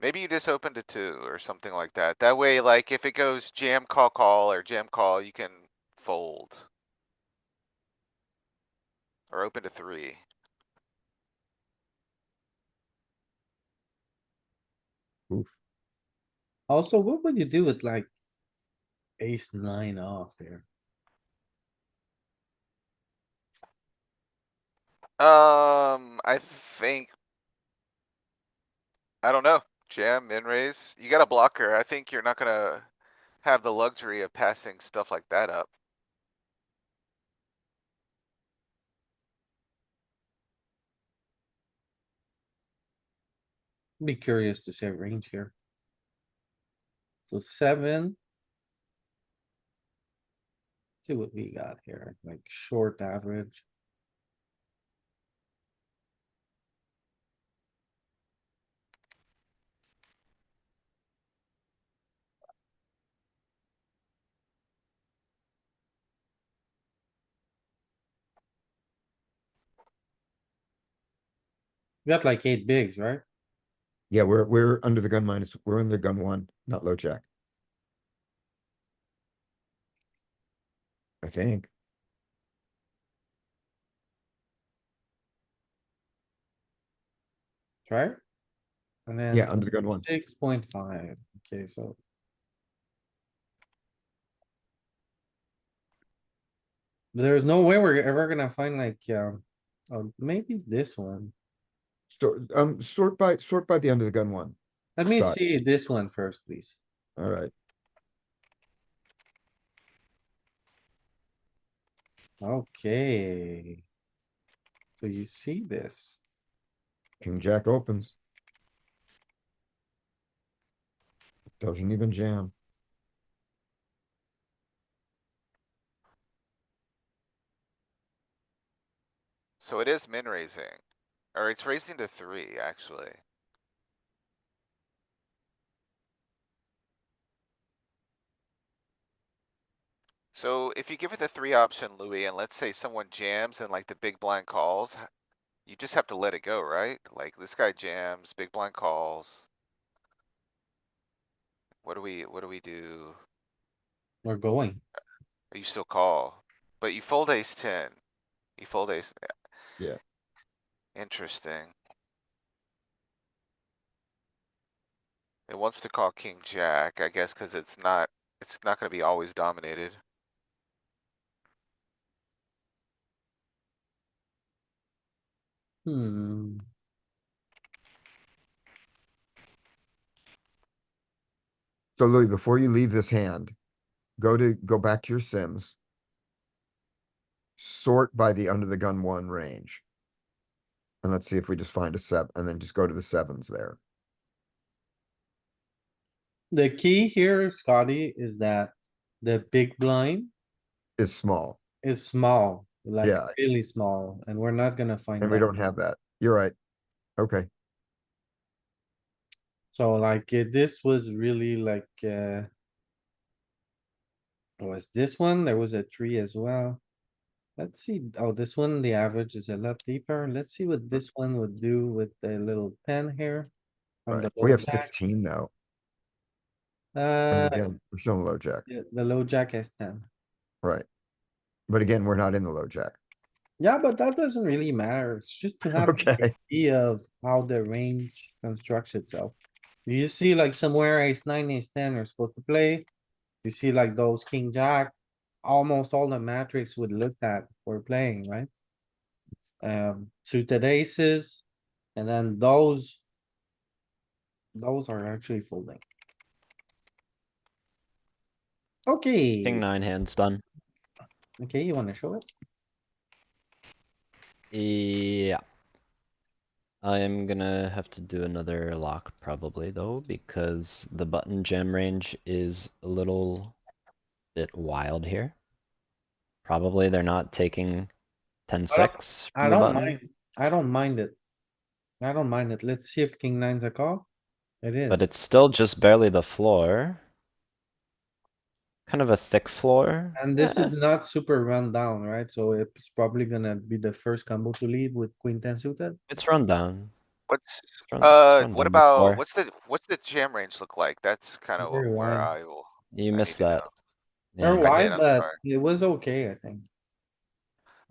Maybe you just open to two or something like that. That way, like, if it goes jam call call or jam call, you can fold. Or open to three. Also, what would you do with like ace nine off here? I think, I don't know, jam, min raise. You got a blocker. I think you're not gonna have the luxury of passing stuff like that up. Be curious to say range here. So seven. See what we got here, like short average. We got like 8 bigs, right? Yeah, we're under the gun minus, we're under gun one, not low jack. I think. Right? And then Yeah, under the gun one. 6.5. Okay, so. There's no way we're ever gonna find like, maybe this one. So, sort by the under the gun one. Let me Size. see this one first, please. Alright, Okay. So you see this. king jack opens. Doesn't even jam. So it is min raising, or it's raising to 3, actually. So if you give it the 3 option, Louis, and let's say someone jams and like the big blind calls, you just have to let it go, right? Like this guy jams, big blind calls. What do we do? We're going. You still call, but you fold ace 10. You fold ace, Yeah, interesting. It wants to call king jack, I guess, cuz it's not gonna be always dominated. Hmm. so Louis, before you leave this hand, go back to your sims. Sort by the under the gun one range. And let's see if we just find a seven, and then just go to the sevens there. The key here, Scotty, is that the big blind Is small, is small, like Yeah. really small, and we're not gonna find and we that. don't have that. You're right. Okay, So like, this was really like, was this one? There was a 3 as well. Let's see. Oh, this one, the average is a lot deeper. Let's see what this one would do with the little pen here. From right. the We low have jack. 16 though. And again, we're still in low jack, The low jack has 10. right? But again, we're not in the low jack. Yeah, but that doesn't really matter. It's just to have an Okay, idea of how the range constructs itself. You see like somewhere ace 9, ace 10 are supposed to play. You see like those king jack, almost all the matrix would look at for playing, right? Suited aces, and then those are actually folding. Okay, King nine hands done. okay, you wanna show it? Yeah. I am gonna have to do another lock probably though, because the button jam range is a little bit wild here. Probably they're not taking 10-6 I from the don't button, mind, I don't mind it. I don't mind it. Let's see if king nine's a call. It but is. it's still just barely the floor. Kind of a thick floor. And this Eh, is not super run down, right? So it's probably gonna be the first combo to leave with queen ten suited. it's run down. What's, It's run what down about, before. what's the jam range look like? That's kinda Very where wide. You I need missed to that. know. Or Yeah, I did, wide, I'm but sorry. it was okay, I think.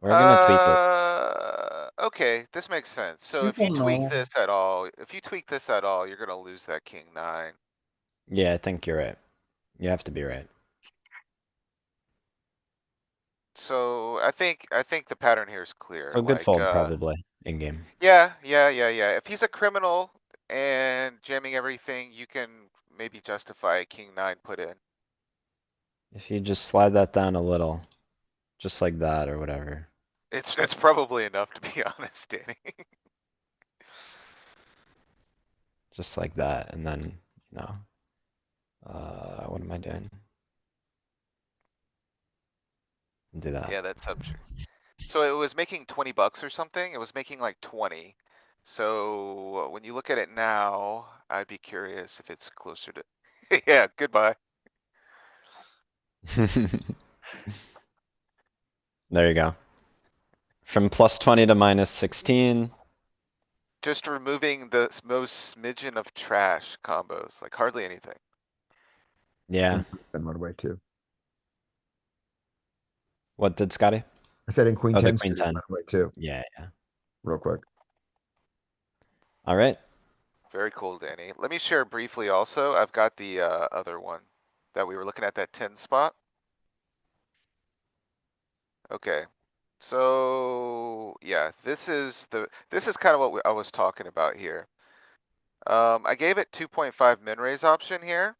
we're gonna tweak it. Okay, this makes sense. So if you People tweak know. this at all, you're gonna lose that king nine. Yeah, I think you're right. You have to be right. So I think the pattern here is clear, So good like, fold probably in game. yeah. If he's a criminal and jamming everything, you can maybe justify a king nine put in. If you just slide that down a little, just like that or whatever. That's probably enough, to be honest, Danny. Just like that, and then, you know. What am I doing? Do that. Yeah, that's up. So it was making 20 bucks or something? It was making like 20. So when you look at it now, I'd be curious if it's closer to, yeah, goodbye. There you go. From plus 20 to minus 16. Just removing the most smidgen of trash combos, like hardly anything. Yeah, And then went away too. what did Scotty? I said in queen Oh, the 10 queen suited 10. went away too, Yeah, yeah. real quick. Alright, Very cool, Danny. Let me share briefly also. I've got the other one that we were looking at, that 10 spot. Okay. So, yeah, this is kind of what I was talking about here. I gave it 2.5 min raise option here,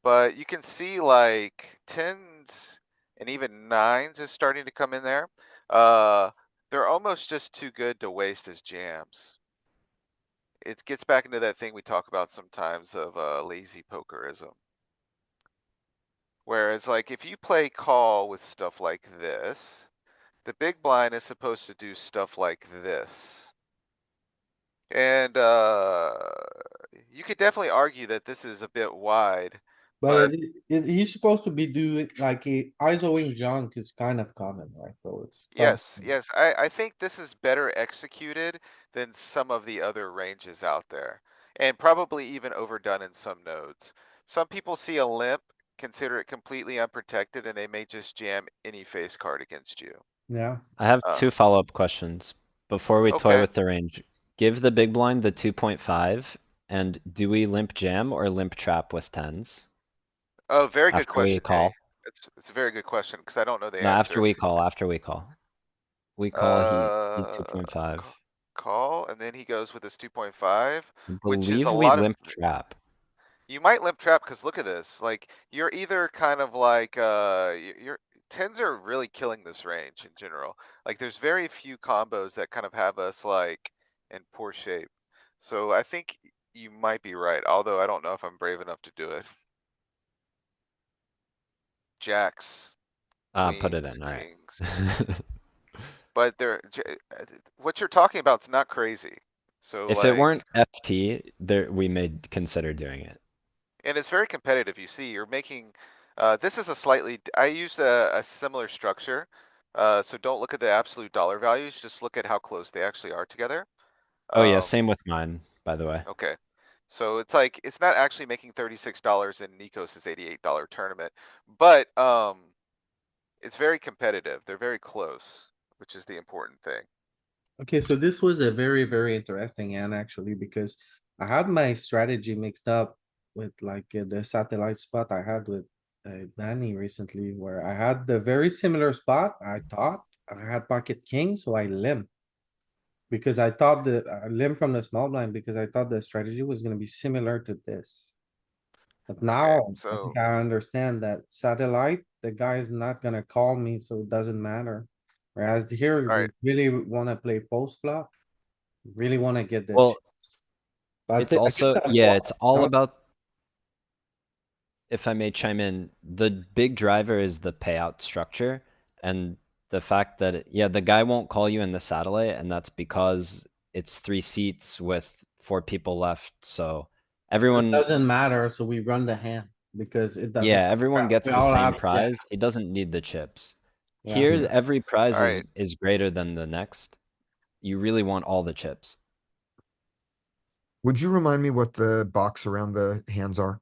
but you can see like tens and even nines is starting to come in there. They're almost just too good to waste as jams. It gets back into that thing we talk about sometimes of lazy pokerism. Whereas like if you play call with stuff like this, the big blind is supposed to do stuff like this. And you could definitely argue that this is a bit wide, But but he's supposed to be doing like ISOing junk is kind of common, right? So it's probably. yes, I think this is better executed than some of the other ranges out there. And probably even overdone in some nodes. Some people see a limp, consider it completely unprotected, and they may just jam any face card against you. Yeah, I have Uh, two follow-up questions. Before we toy okay, with the range, give the big blind the 2.5, and do we limp jam or limp trap with tens? oh, very good After we question, Danny. call? It's a very good question, because I don't know the No, after answer. we call, after we call. We call, he 2.5. Ca- Call, and then he goes with his 2.5, I which is a believe we lot of, limp trap. you might limp trap, cuz look at this, like, you're either kind of like, you're, tens are really killing this range in general. Like, there's very few combos that kind of have us like in poor shape. So I think you might be right, although I don't know if I'm brave enough to do it. Jacks, Put it queens, in, alright. kings, but what you're talking about is not crazy. So If it like, weren't FT, there, we may consider doing it. and it's very competitive. You see, you're making, this is a slightly, I used a similar structure. So don't look at the absolute dollar values, just look at how close they actually are together. Oh yeah, Um, same with mine, by the way. okay. So it's like, it's not actually making $36 in Nikos' $88 tournament, but, it's very competitive. They're very close, which is the important thing. okay, so this was a very, very interesting hand actually, because I had my strategy mixed up with like the satellite spot I had with Danny recently, where I had the very similar spot, I thought, I had pocket king, so I limped. Because I thought I limped from the small blind because I thought the strategy was gonna be similar to this. But Okay, now I think so, I understand that satellite, the guy is not gonna call me, so it doesn't matter. Whereas here, we alright, really wanna play post flop, really wanna get the Well, chips. But it's I think also, that's yeah, why. it's all No? about, if I may chime in, the big driver is the payout structure and the fact that, yeah, the guy won't call you in the satellite and that's because it's 3 seats with 4 people left, so It everyone, doesn't matter, so we run the hand because it doesn't. yeah, everyone We gets the all same have, yeah, prize. He doesn't need the chips. yeah. Here, every prize alright. is greater than the next. You really want all the chips. Would you remind me what the box around the hands are?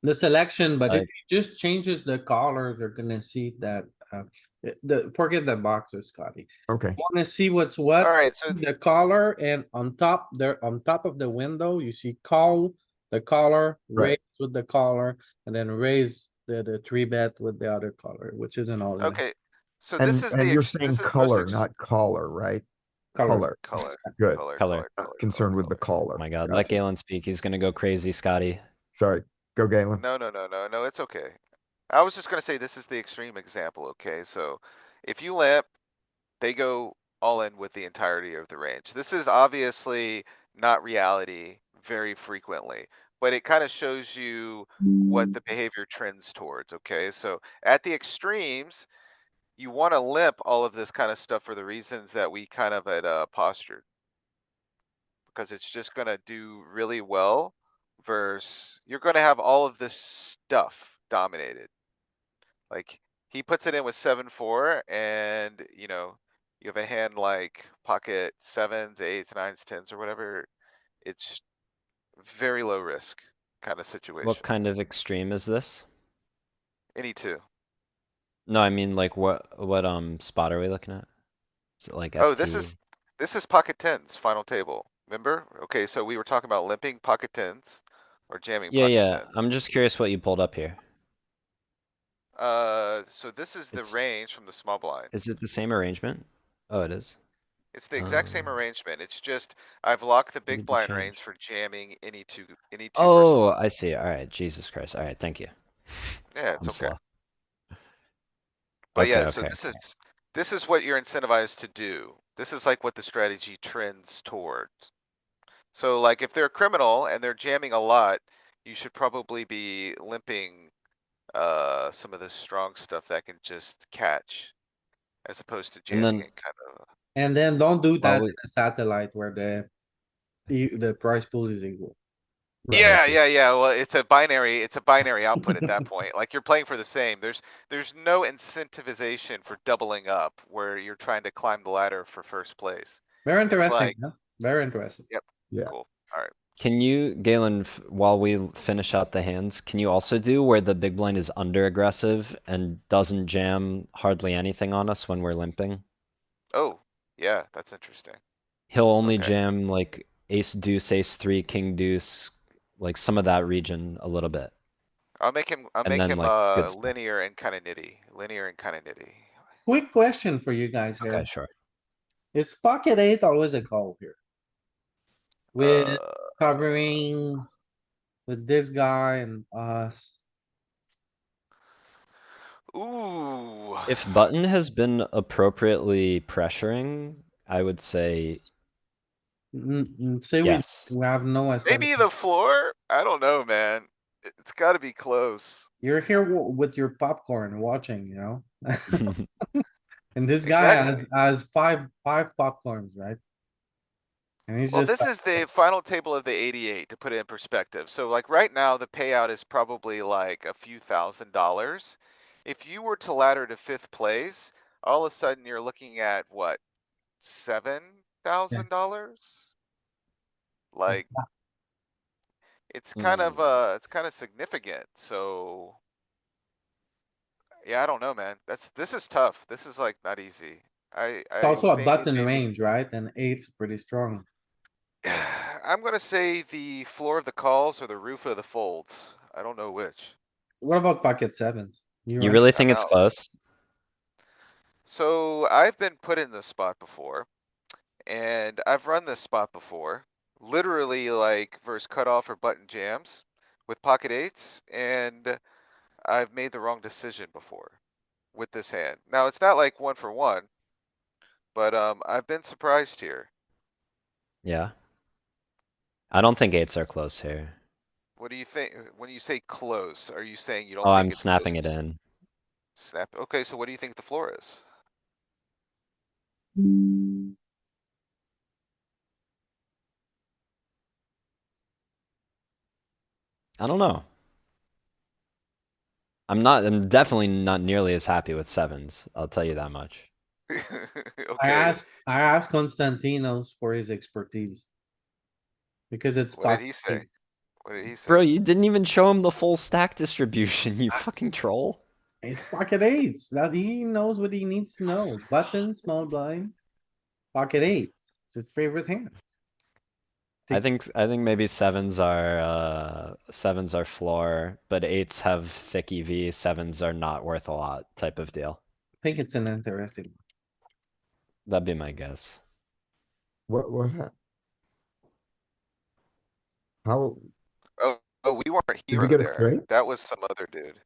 The selection, but if Like, he just changes the colors, you're gonna see that, forget the boxes, Scotty. Okay, Wanna see what's what, Alright, so, the color and on top there, on top of the window, you see call, the color, raise right. with the color, and then raise the three bet with the other color, which is an all in. okay, so this And is and the you're this saying is the most color, not caller, right? Color. Color. color, Good. color, color. color, Not color, color, concerned with the color. Oh caller. my god, let Gotcha. Galen speak. He's gonna go crazy, Scotty. Sorry. Go Galen. No, it's okay. I was just gonna say this is the extreme example, okay? So if you limp, they go all in with the entirety of the range. This is obviously not reality very frequently, but it kind of shows you what the behavior trends towards, okay? So at the extremes, you want to limp all of this kind of stuff for the reasons that we kind of had postured. Because it's just gonna do really well versus you're gonna have all of this stuff dominated. Like he puts it in with 7-4 and You have a hand like pocket sevens, eights, nines, tens, or whatever. It's very low risk kind of What situation. kind of extreme is this? Any two. No, I mean like what spot are we looking at? Is it like Oh, FT? this is pocket tens, final table. Remember? Okay, so we were talking about limping pocket tens or jamming Yeah, pocket yeah, ten. I'm just curious what you pulled up here. So this is the It's, range from the small blind. is it the same arrangement? Oh, it is. It's the exact same Um, arrangement. It's just, I've locked the what big did you blind range change? for jamming any two versus Oh, one. I see. Alright, Jesus Christ. Alright, thank you. Yeah, it's I'm okay. slow. But Okay, yeah, so okay. this is what you're incentivized to do. This is like what the strategy trends towards. So like if they're a criminal and they're jamming a lot, you should probably be limping some of the strong stuff that can just catch as opposed to And jamming then, it kind of. And then don't do while that in we, a satellite where the price pool is equal. oh, I Yeah, see. yeah, yeah. Well, it's a binary output at that point. Like you're playing for the same. There's no incentivization for doubling up where you're trying to climb the ladder for first place. Very It's interesting, like, huh? Very interesting. yep, Yeah. cool. Alright. Can you, Galen, while we finish out the hands, can you also do where the big blind is under aggressive and doesn't jam hardly anything on us when we're limping? Oh, yeah, that's interesting. He'll only Okay. jam like ace deuce, ace three, king deuce, like some of that region a little bit. I'll And make then him like good stuff. linear and kinda nitty. Linear and kinda nitty. Quick question for you guys Okay, here. sure. Is pocket eight always a call here? With Uh, covering with this guy and us? ooh. If button has been appropriately pressuring, I would say Say yes. we have no Maybe assumption. the floor? I don't know, man. It's gotta be close. You're here with your popcorn watching, you know? And this guy Exactly. has five popcorns, right? And he's Well, just this is the final table of the 88 to put it in perspective. So like right now, the payout is probably like a few $1,000s. If you were to ladder to fifth place, all of a sudden you're looking at what, $7,000? Like, Hmm. it's kind of significant. So yeah, I don't know, man. This is tough. This is like not easy. it's I also a think button maybe. range, right? And eight's pretty strong. I'm gonna say the floor of the calls or the roof of the folds. I don't know which. What about pocket sevens? You You run, really I'm think it's out. close? So I've been put in this spot before and I've run this spot before. Literally like versus cutoff or button jams with pocket eights and I've made the wrong decision before with this hand. Now, it's not like one for one, but I've been surprised here. Yeah. I don't think eights are close here. What do you think? When you say close, are you saying you Oh, don't think I'm it's close? snapping it in. Snap. Okay, so what do you think the floor is? I don't know. I'm definitely not nearly as happy with sevens. I'll tell you that much. Okay, I asked Konstantinos for his expertise. Because it's what did pocket he say? eight. What did he say? Bro, you didn't even show him the full stack distribution, you fucking troll. It's pocket eights, that he knows what he needs to know. Button, small blind, pocket eights. It's his favorite hand. I think maybe sevens are floor, but eights have thick EV, sevens are not worth a lot type of deal. I think it's an interesting. That'd be my guess. What how, Oh, we weren't did we hero get a there. straight? That was some other dude.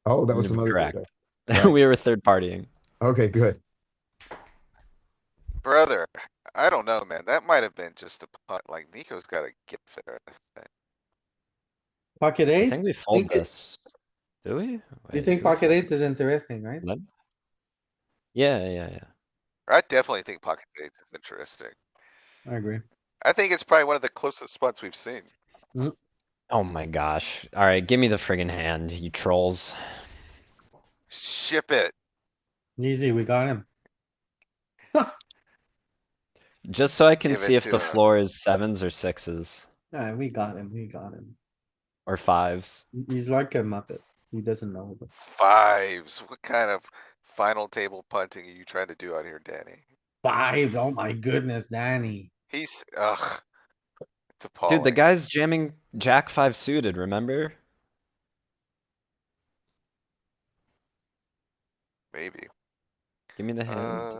Oh, that was some other dude. Correct. Right. We were third partying. Okay, good. Brother, I don't know, man. That might have been just a punt. Like Nico's got a gift there. I think. Pocket I eights? think we fold this. Do we? You Wait, think do we pocket fold eights is interesting, right? limp? Yeah, yeah, yeah. I definitely think pocket eights is interesting. I agree. I think it's probably one of the closest spots we've seen. Oh my gosh. Alright, give me the friggin' hand, you trolls. Ship it. Easy, we got him. Just so I can Give see it if to the him. floor is sevens or sixes Yeah, we got him, we got him. or fives. He's like a Muppet. He doesn't know. But Fives. What kind of final table punting are you trying to do out here, Danny? fives, oh my goodness, Danny. He's, ugh. It's Dude, the appalling. guy's jamming jack five suited, remember? Maybe. Give me the hand.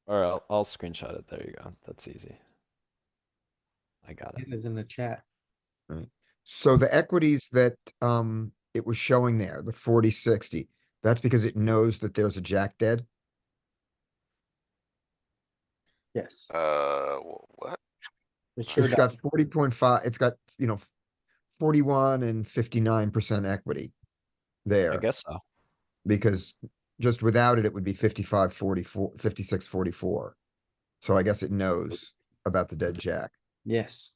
Or I'll screenshot it. There you go. That's easy. I got it. It is in the chat. So the equities that, it was showing there, the 40-60, that's because it knows that there's a jack dead. Yes. What? It sure It's does. got 40.5, it's got, 41 and 59% equity I there, guess so. because just without it, it would be 55, 44, 56, 44. So I guess it knows about the dead jack. Yes.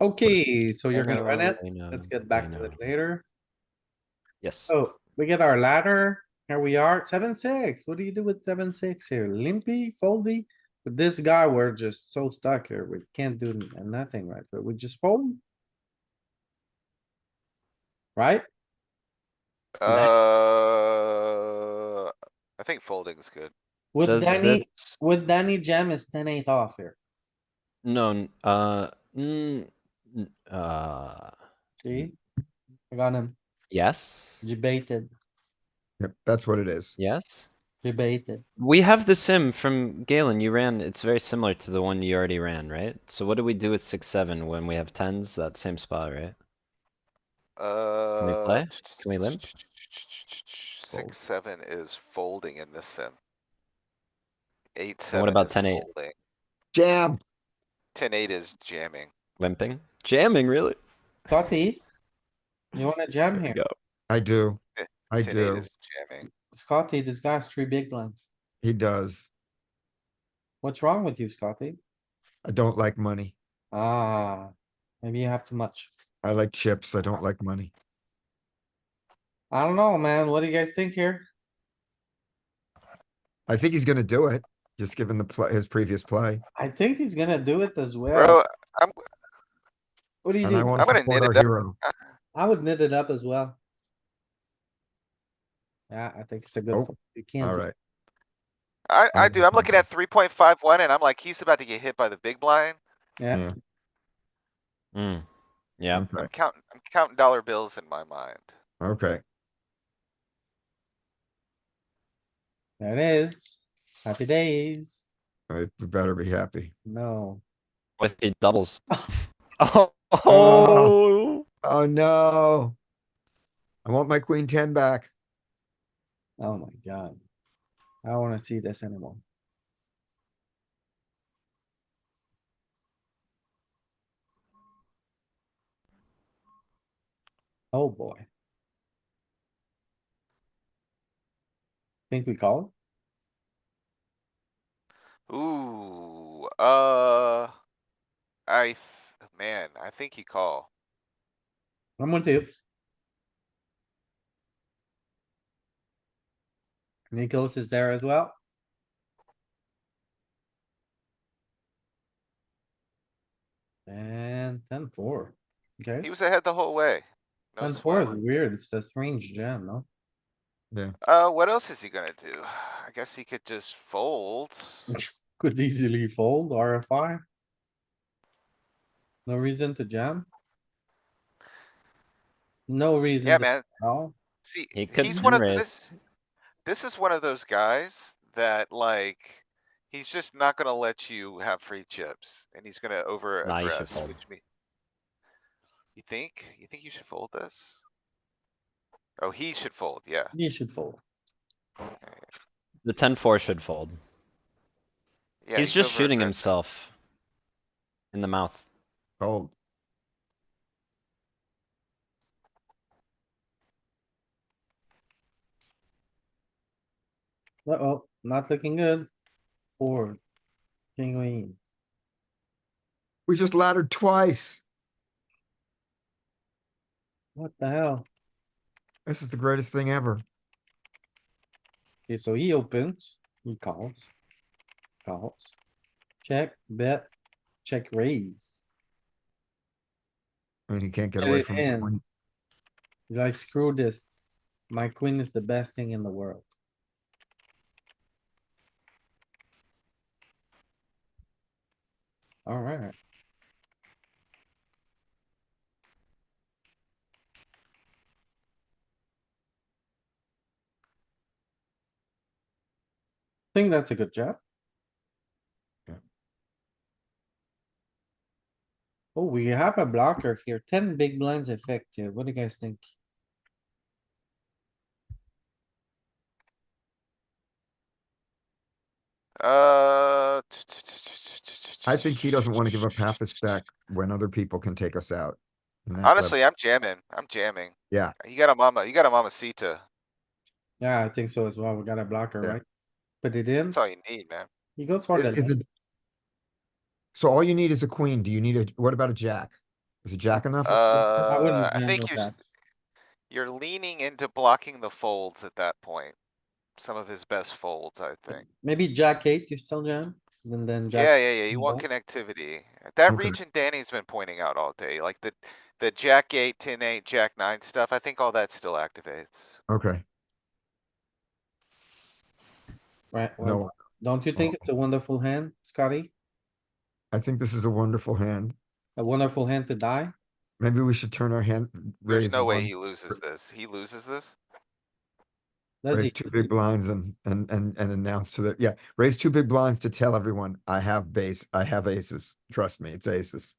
Okay, so you're gonna run it. I know, Let's get I back to know. it later. Yes. Oh, we get our ladder. Here we are, 7-6. What do you do with 7-6 here? Limpy, foldy? With this guy, we're just so stuck here. We can't do nothing, right? But we just fold. Right? I think folding's good. With Does Danny, this, with Danny jam is 10-8 off here. no, See? I got him. yes, Debated, Yep, that's what it is. yes. debated. We have the sim from Galen you ran. It's very similar to the one you already ran, right? So what do we do with 6-7 when we have tens? That same spot, right? Can we play? Can we limp? Fold. 6-7 is folding in this sim. And what 8-7 about is 10-8? folding. Jam. 10-8 is jamming. Limping? Jamming, really? Scotty, you wanna jam There we here? go. I do. Eh, I 10-8 do. is jamming. Scotty, this guy's 3 big blinds. He does. What's wrong with you, Scotty? I don't like money. Ah, maybe you have too much. I like chips. I don't like money. I don't know, man. What do you guys think here? I think he's gonna do it, just given the play, his previous play. I think he's gonna do it as well. Bro, I'm, What do you And I do? wanna I'm gonna support knit our it up. hero. I would knit it up as well. Yeah, I think it's a good, Oh, fold. You can't. do- alright. I do. I'm looking at 3.51 and I'm like, he's about to get hit by the big blind. Yeah, Yeah, Yeah, okay, I'm counting dollar bills in my mind. okay. there it is. Happy days. I better be happy. No. with the doubles. Oh. Oh, Oh, no. I want my queen 10 back. Oh my god. I don't wanna see this anymore. Oh boy. Think we call? Ooh, man, I think you call. I'm with you. Nikos is there as well. And 10-4. He Okay, was ahead the whole way. No 10-4 is sweat. weird. It's a strange jam, no? What else is he gonna do? I guess he could just fold. Could easily fold RFI. No reason to jam. No reason Yeah, to, man. oh, See, he could he's one min of raise. this is one of those guys that like, he's just not gonna let you have free chips and he's gonna over Nah, you should aggress, fold. which mean. You think you should fold this? Oh, he should fold, yeah. you should fold. The 10-4 should fold. Yeah, He's he's just over shooting aggressive. himself in the mouth. Hold. Uh-oh, not looking good. Four. King queen. We just laddered twice. What the hell? This is the greatest thing ever. Okay, so he opens, he calls. Check, bet, check raise. I mean, he can't get Get away it from. in. He's like, screw this. My queen is the best thing in the world. Alright. Think that's a good job. Yeah. Oh, we have a blocker here, 10 big blinds effective. What do you guys think? I think he doesn't wanna give up half his stack when other people can take us out. And Honestly, I'm jamming. I'm jamming. Yeah, You got a mamacita. Yeah, I think so as well. We got a blocker, Yeah. right? Put it in, That's all you need, man. he goes for the. is it? So all you need is a queen. Do you need what about a jack? Is a jack enough? I wouldn't I jam think with that. you're leaning into blocking the folds at that point. Some of his best folds, I think. Maybe jack eight, you still jam, and then jack. Yeah, you want seven. connectivity. That Okay. region Danny's been pointing out all day, like the jack 8, 10, 8, jack 9 stuff, I think all that still activates. Okay, Right, well, no, don't you think it's a wonderful hand, Scotty? I think this is a wonderful hand. A wonderful hand to die? Maybe we should turn our hand, There's raise no way one, he loses this. He loses this? Does he? raise two big blinds and announce to the, yeah, raise two big blinds to tell everyone, I have aces. Trust me, it's aces.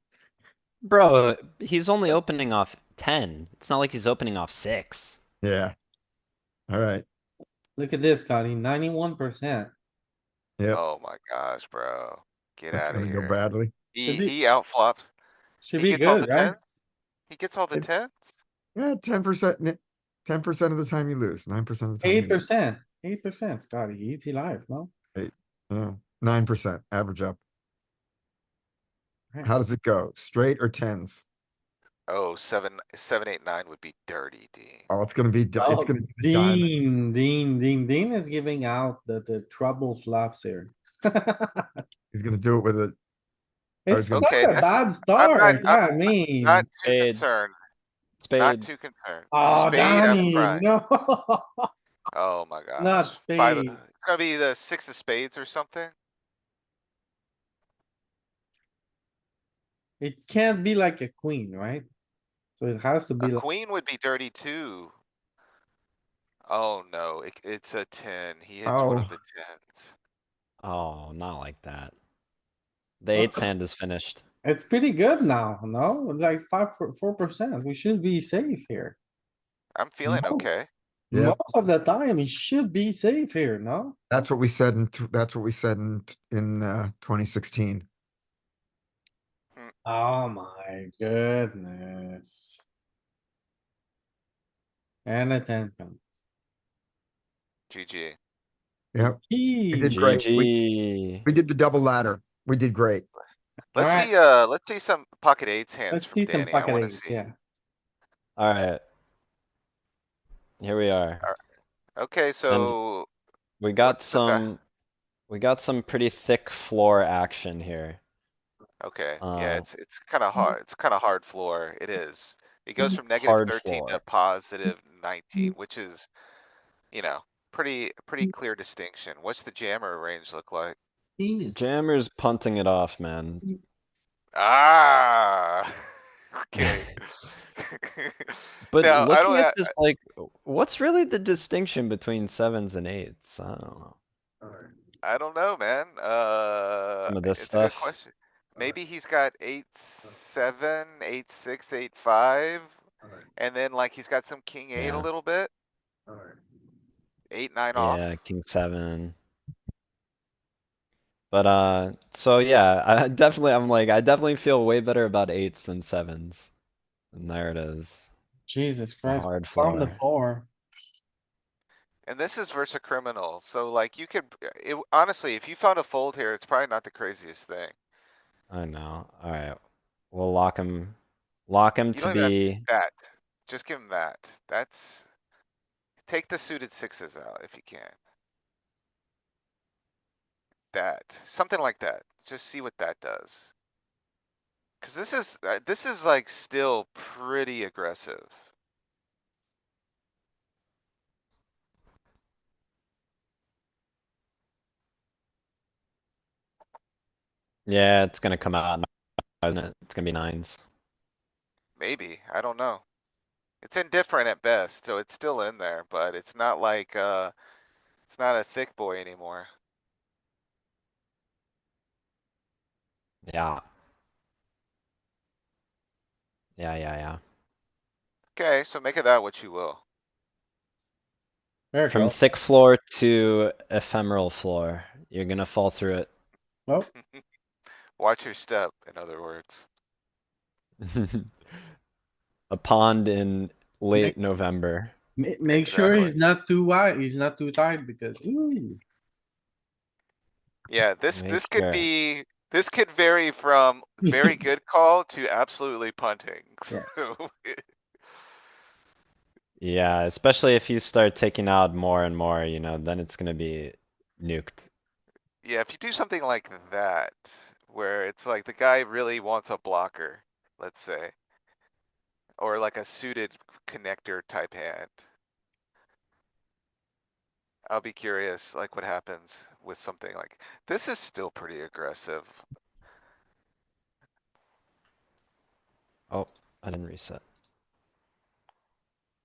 Bro, he's only opening off 10. It's not like he's opening off 6. Yeah. Alright, Look at this, Scotty, 91%. yep, Oh my gosh, bro. Get that's out of gonna go here. badly. Should He, be, he outflops. should He be gets all good, the right? tens? He gets all the It's tens? Yeah, 10%, 10% of the time you lose, 9% of the time you lose. 8%, Scotty, easy life, no? Yeah, 9%, average up. Right. How does it go? Straight or tens? Oh, 7, 8, 9 would be dirty, D. Oh, it's gonna be, it's Oh, gonna be the diamond. Dean is giving out the trouble flops here. He's gonna do it with a, or he's It's gonna, not Okay, a that's, bad I'm start, yeah, I mean. not too Spade. concerned. Not Spade. too concerned. Oh, Spade, I'm Danny, crying. no, Oh my not gosh. spade. It's gotta be the 6 of spades or something? It can't be like a queen, right? So it has to A be like, queen would be dirty too. Oh no, it's a 10. He hits one of oh, the tens. Oh, not like that. The 8's hand is finished. it's pretty good now, no? Like 4%. We should be safe here. I'm feeling No. okay. yeah, Most of the time, he should be safe here, no? that's what we said that's what we said in 2016. Oh my goodness. And a 10 comes. GG. Yep, we did Gee, great. GG. We did the double ladder. We did great. Alright, Let's see some pocket eights hands let's from see some Danny. I pocket wanna eights, see. yeah. Alright. Here we are. Okay, so We got what's the va- we got some pretty thick floor action here. Okay, yeah, Uh, it's kinda hard. It's kinda hard floor. It is. It goes from negative hard 13 to floor. positive 19, which is, pretty clear distinction. What's the jammer range look like? Jammer's punting it off, man. Ah, okay. But Now, I looking don't, at this, like, what's really the distinction between 7s and 8s? I don't know. I don't know, man. Some of this It's a good stuff. question. Maybe he's got 8, 7, 8, 6, 8, 5. And then like he's got some king 8 a Yeah. little bit. 8, 9 off. Yeah, king 7. But so yeah, I definitely, I definitely feel way better about 8s than 7s. And there it is. Jesus A Christ, hard on the floor. floor. And this is versus a criminal. So like you could, honestly, if you found a fold here, it's probably not the craziest thing. I know. Alright. We'll lock him. Lock him You to don't even have to do be. that. Just give him that. That's. Take the suited sixes out if you can. That, something like that. Just see what that does. Cause this is like still pretty aggressive. Yeah, it's gonna come out, isn't it? It's gonna be nines. Maybe, I don't know. It's indifferent at best, so it's still in there, but it's not like, it's not a thick boy anymore. Yeah. Yeah. Okay, so make of that what you will. There you From go. thick floor to ephemeral floor, you're gonna fall through it. Oh, Watch your step, in other words. A pond in Make- late November. make sure he's Exactly. not too wide, he's not too tight because, ooh. Yeah, Make this could sure. be, this could vary from very good call to absolutely punting. Yes. So, Yeah, especially if you start taking out more and more, then it's gonna be nuked. yeah, if you do something like that, where it's like the guy really wants a blocker, let's say. Or like a suited connector type hand. I'll be curious, like what happens with something like, this is still pretty aggressive. Oh, I didn't reset.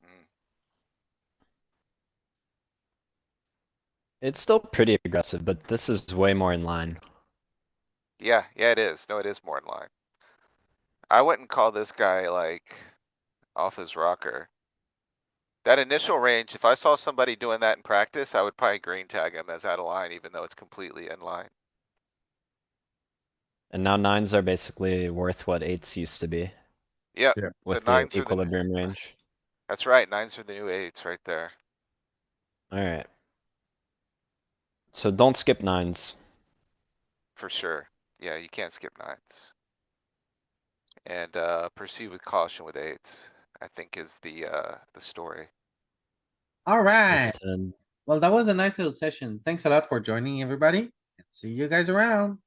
Mm, It's still pretty aggressive, but this is way more in line. yeah, it is. No, it is more in line. I wouldn't call this guy like off his rocker. That initial range, if I saw somebody doing that in practice, I would probably green tag him as out of line, even though it's completely in line. And now nines are basically worth what eights used to be Yep, Yeah. the with the nines are the, equilibrium range. that's right, nines are the new eights right there, Alright. So don't skip nines. for sure. Yeah, you can't skip nines. And, proceed with caution with eights, I think is the story. Alright, Ace ten. well, that was a nice little session. Thanks a lot for joining, everybody. And see you guys around.